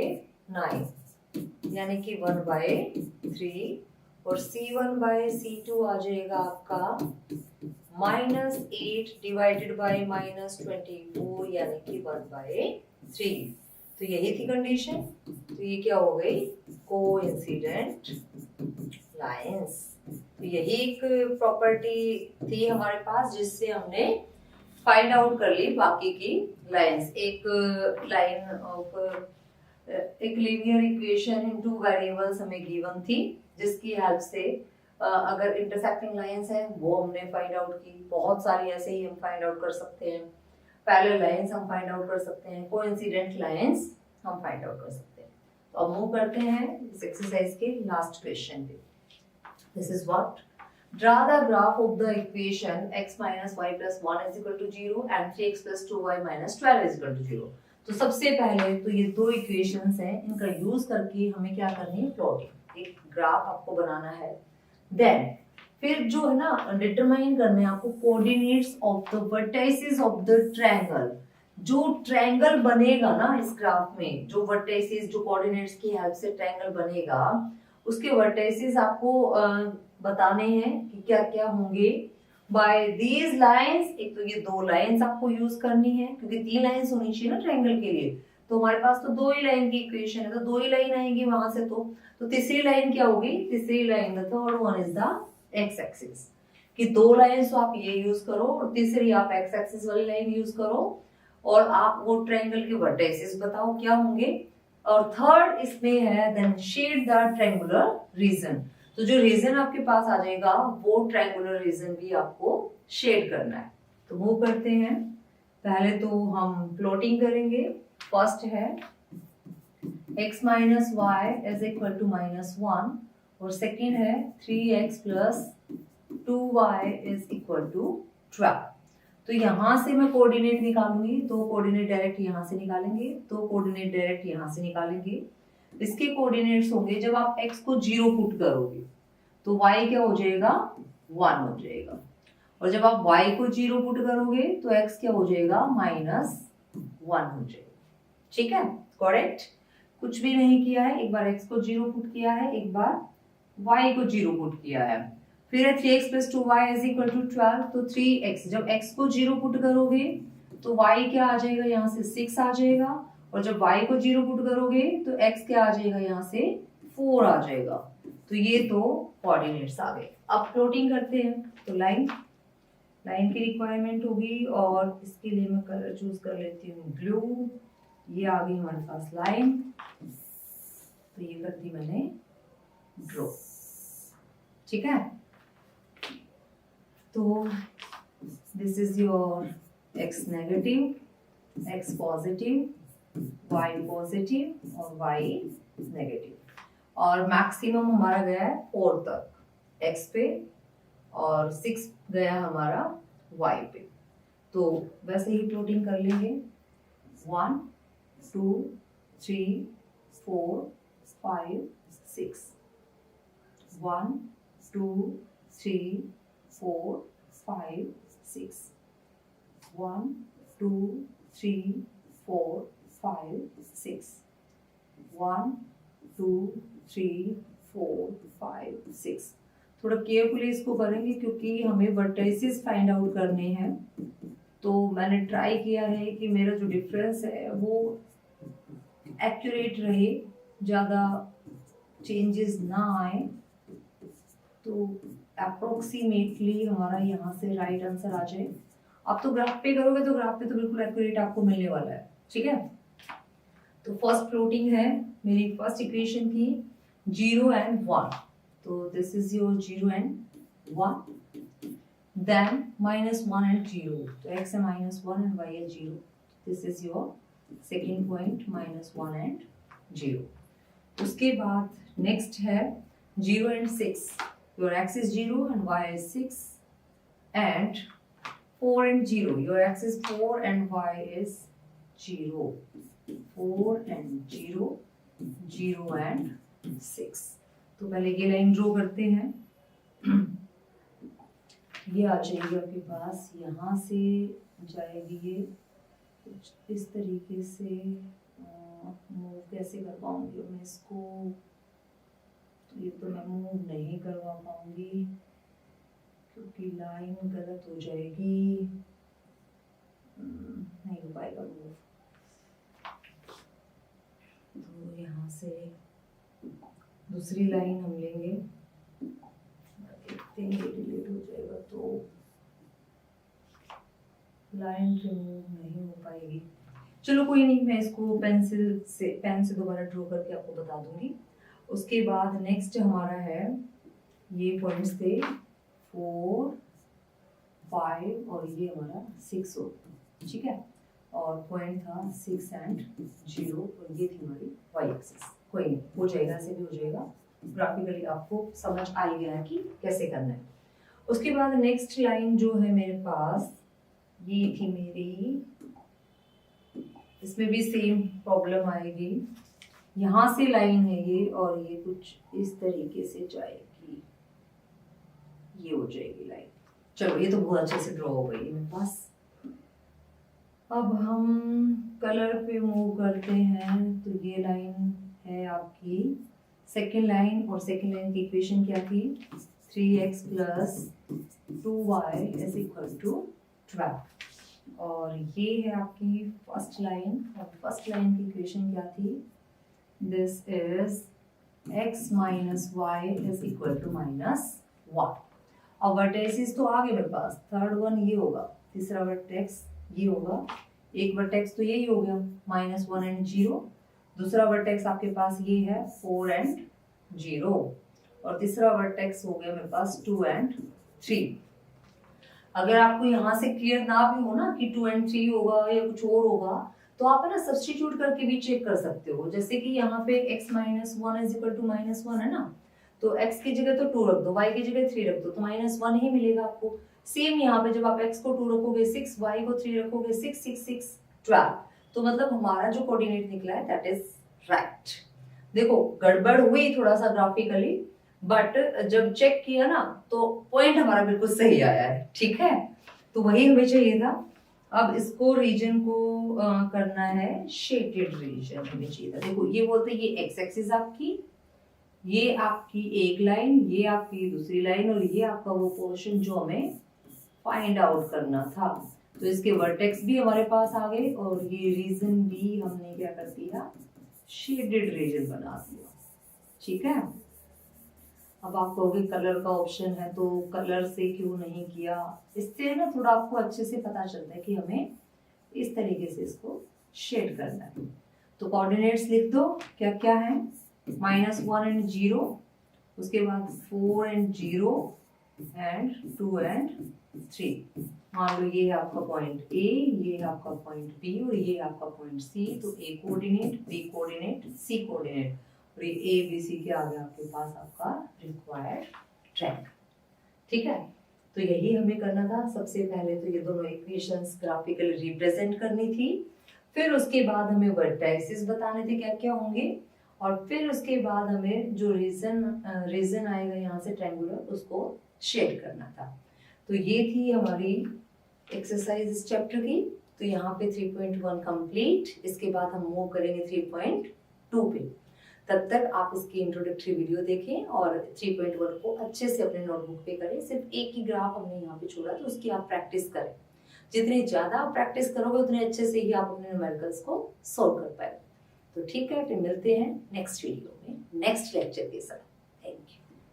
9 यानी कि 1 बाई 3। और C1 बाई C2 आ जाएगा आपका माइनस 8 डिवाइडेड बाई माइनस 24 यानी कि 1 बाई 3। तो यही थी कंडीशन। तो ये क्या हो गई, कोइंसिडेंट लाइंस। तो यही एक प्रॉपर्टी थी हमारे पास जिससे हमने फाइंड आउट कर ली बाकी की लाइंस। एक लाइन ऑफ एक लीनियर इक्वेशन इन 2 वेरिएबल्स हमें गिवन थी, जिसकी हेल्प से अगर इंटरसेक्टिंग लाइंस है वो हमने फाइंड आउट की। बहुत सारी ऐसे ही हम फाइंड आउट कर सकते हैं, पैरेलल लाइंस हम फाइंड आउट कर सकते हैं, कोइंसिडेंट लाइंस हम फाइंड आउट कर सकते हैं। तो अब मूव करते हैं इस एक्सरसाइज के लास्ट क्वेश्चन पे। This is what? Draw the graph of the equation x minus y plus 1 is equal to 0 and 3x plus 2y minus 12 is equal to 0। तो सबसे पहले तो ये दो इक्वेशंस हैं, इनका यूज करके हमें क्या करनी है, प्लॉटिंग, एक ग्राफ आपको बनाना है। देन फिर जो है ना डिटरमाइन करने आपको coordinates of the vertices of the triangle. जो ट्रायंगल बनेगा ना इस ग्राफ में, जो वर्टिसेस जो कोऑर्डिनेट्स की हेल्प से ट्रायंगल बनेगा, उसके वर्टिसेस आपको बताने हैं कि क्या क्या होंगे। बाय दीज लाइंस, एक तो ये दो लाइंस आपको यूज करनी है, क्योंकि 3 लाइंस होनी चाहिए ना ट्रायंगल के लिए। तो हमारे पास तो 2 ही लाइन की इक्वेशन है, तो 2 ही लाइन आएंगी वहां से। तो तीसरी लाइन क्या होगी, तीसरी line the third one is the x axis. कि 2 लाइंस तो आप ये यूज करो और तीसरी आप एक्स एक्सिस वाली लाइन यूज करो, और आप वो ट्रायंगल के वर्टिसेस बताओ क्या होंगे। और थर्ड इसमें है then shade the triangular region. तो जो रीजन आपके पास आ जाएगा वो ट्रायंगुलर रीजन भी आपको शेड करना है। तो वो करते हैं, पहले तो हम प्लॉटिंग करेंगे फर्स्ट है x minus y is equal to -1 और सेकेंड है 3x plus 2y is equal to 12। तो यहां से मैं कोऑर्डिनेट निकालूंगी, दो कोऑर्डिनेट डायरेक्ट यहां से निकालेंगे, दो कोऑर्डिनेट डायरेक्ट यहां से निकालेंगे। इसके कोऑर्डिनेट्स होंगे जब आप x को 0 पुट करोगे तो y क्या हो जाएगा 1 हो जाएगा, और जब आप y को 0 पुट करोगे तो x क्या हो जाएगा -1 हो जाएगा। ठीक है, करेक्ट। कुछ भी नहीं किया है, एक बार x को 0 पुट किया है, एक बार y को 0 पुट किया है। फिर है 3x plus 2y is equal to 12। तो 3x, जब x को 0 पुट करोगे तो y क्या आ जाएगा यहाँ से 6 आ जाएगा, और जब y को 0 पुट करोगे तो x क्या आ जाएगा यहाँ से 4 आ जाएगा। तो ये तो कोऑर्डिनेट्स आ गए। अब प्लॉटिंग करते हैं। तो लाइन की रिक्वायरमेंट होगी और इसके लिए मैं कलर चूज कर लेती हूँ ब्लू। ये आ गई हमारे पास लाइन, तो ये कर दी मैंने ड्रॉ। ठीक है, तो this is your x negative, x positive, y positive और y नेगेटिव। और मैक्सिमम हमारा गया है 4 तक x पे और 6 गया हमारा y पे। तो वैसे ही प्लॉटिंग कर लेंगे। 1 2 3 4 5 6 1 2 3 4 5 6 1 2 3 4 5 6 1 2 3 4 5 6। थोड़ा केयरफुली इसको करेंगे क्योंकि हमें वर्टिसेस फाइंड आउट करने हैं। तो मैंने ट्राई किया है कि मेरा जो डिफरेंस है वो एक्यूरेट रहे, ज़्यादा चेंजेस ना आए। तो अप्रोक्सीमेटली हमारा यहाँ से राइट आंसर आ जाए। आप तो ग्राफ पे करोगे तो ग्राफ पे तो बिल्कुल एक्यूरेट आपको मिलने वाला है। ठीक है, तो फर्स्ट प्लॉटिंग है मेरी फर्स्ट इक्वेशन की 0 and 1। तो this is your 0 and 1, then -1 and 0। तो x है -1 and y है 0। This is your second point -1 and 0। उसके बाद नेक्स्ट है 0 and 6। Your x is 0 and y is 6, and 4 and 0. Your x is 4 and y is 0. 4 and 0, 0 and 6। तो पहले ये लाइन ड्रॉ करते हैं। ये आ जाएगी आपके पास, यहाँ से जाएगी ये कुछ इस तरीके से। मूव कैसे कर पाऊंगी मैं इसको, तो ये तो मैं मूव नहीं करवा पाऊंगी क्योंकि लाइन गलत हो जाएगी, नहीं हो पाएगा मूव। तो यहाँ से दूसरी लाइन हम लेंगे, देखते हैं ये डिलीट हो जाएगा तो लाइन रिमूव नहीं हो पाएगी। चलो कोई नहीं, मैं इसको पेन से दोबारा ड्रॉ करके आपको बता दूंगी। उसके बाद नेक्स्ट हमारा है, ये पॉइंट्स थे 4 5 और ये हमारा 6 हो, ठीक है। और पॉइंट था 6 and 0 और ये थी हमारी y एक्सिस। कोई नहीं, हो जाएगा, ऐसे भी हो जाएगा। ग्राफिकली आपको समझ आ गया है कि कैसे करना है। उसके बाद नेक्स्ट लाइन जो है मेरे पास, ये थी मेरी, इसमें भी सेम प्रॉब्लम आएगी। यहाँ से लाइन है ये और ये कुछ इस तरीके से जाएगी, ये हो जाएगी लाइन। चलो ये तो बहुत अच्छे से ड्रॉ हो गई मेरे पास। अब हम कलर पे मूव करते हैं। तो ये लाइन है आपकी सेकेंड लाइन, और सेकेंड लाइन की इक्वेशन क्या थी, 3x plus 2y is equal to 12। और ये है आपकी फर्स्ट लाइन, और फर्स्ट लाइन की इक्वेशन क्या थी, this is x minus y is equal to -1। अब वर्टेक्स तो आ गए मेरे पास, थर्ड वन ये होगा, तीसरा वर्टेक्स ये होगा, एक वर्टेक्स तो यही हो गया -1 and 0, दूसरा वर्टेक्स आपके पास ये है 4 and 0, और तीसरा वर्टेक्स हो गया मेरे पास 2 and 3। अगर आपको यहाँ से क्लियर ना भी हो ना कि 2 and 3 होगा या कुछ और होगा, तो आप है ना सब्स्टिट्यूट करके भी चेक कर सकते हो। जैसे कि यहाँ पे x minus one is equal to -1 है ना, तो x की जगह तो 2 रख दो, y की जगह 3 रख दो, तो -1 ही मिलेगा आपको। सेम यहाँ पे जब आप x को 2 रखोगे 6, y को 3 रखोगे 6, 6, 6, 12, तो मतलब हमारा जो कोऑर्डिनेट निकला है दैट इज राइट। देखो गड़बड़ हुई थोड़ा सा ग्राफिकली, बट जब चेक किया ना तो पॉइंट हमारा बिल्कुल सही आया है, ठीक है। तो वही हमें चाहिए था। अब इसको रीजन को करना है शेडेड रीजन हमें चाहिए था। देखो ये बोलते हैं ये एक्स एक्सिस आपकी, ये आपकी एक लाइन, ये आपकी दूसरी लाइन, और ये आपका वो पोर्शन जो हमें फाइंड आउट करना था। तो इसके वर्टेक्स भी हमारे पास आ गए और ये रीजन भी हमने क्या कर दिया, शेडेड रीजन बना दिया, ठीक है। अब आप कहोगे कलर का ऑप्शन है तो कलर से क्यों नहीं किया, इससे ना थोड़ा आपको अच्छे से पता चलता है कि हमें इस तरीके से इसको शेड करना है। तो कोऑर्डिनेट्स लिख दो, क्या क्या है, -1 एंड 0, उसके बाद 4 एंड 0 एंड 2 एंड 3। मान लो ये है आपका पॉइंट A, ये है आपका पॉइंट B और ये है आपका पॉइंट C। तो A coordinate, B coordinate, C coordinate, और ये A B C के आगे आपके पास आपका रिक्वायर्ड ट्रैक, ठीक है। तो यही हमें करना था। सबसे पहले तो ये दोनों इक्वेशंस ग्राफिकली रिप्रेजेंट करनी थी, फिर उसके बाद हमें वर्टेक्सेस बताने थे क्या क्या होंगे, और फिर उसके बाद हमें जो रीजन आएगा यहाँ से ट्रायंगुलर उसको शेड करना था। तो ये थी हमारी एक्सरसाइज इस चैप्टर की। तो यहाँ पे 3.1 कंप्लीट, इसके बाद हम मूव करेंगे 3.2 पे। तब तक आप इसकी इंट्रोडक्टरी वीडियो देखें और 3.1 को अच्छे से अपने नोटबुक पे करें। सिर्फ एक ही ग्राफ हमने यहाँ पे छोड़ा तो उसकी आप प्रैक्टिस करें। जितनी ज्यादा आप प्रैक्टिस करोगे उतने अच्छे से ही आप अपने न्यूमेरिकल्स को सॉल्व कर पाएंगे। तो ठीक है, फिर मिलते हैं नेक्स्ट वीडियो में नेक्स्ट लेक्चर के साथ।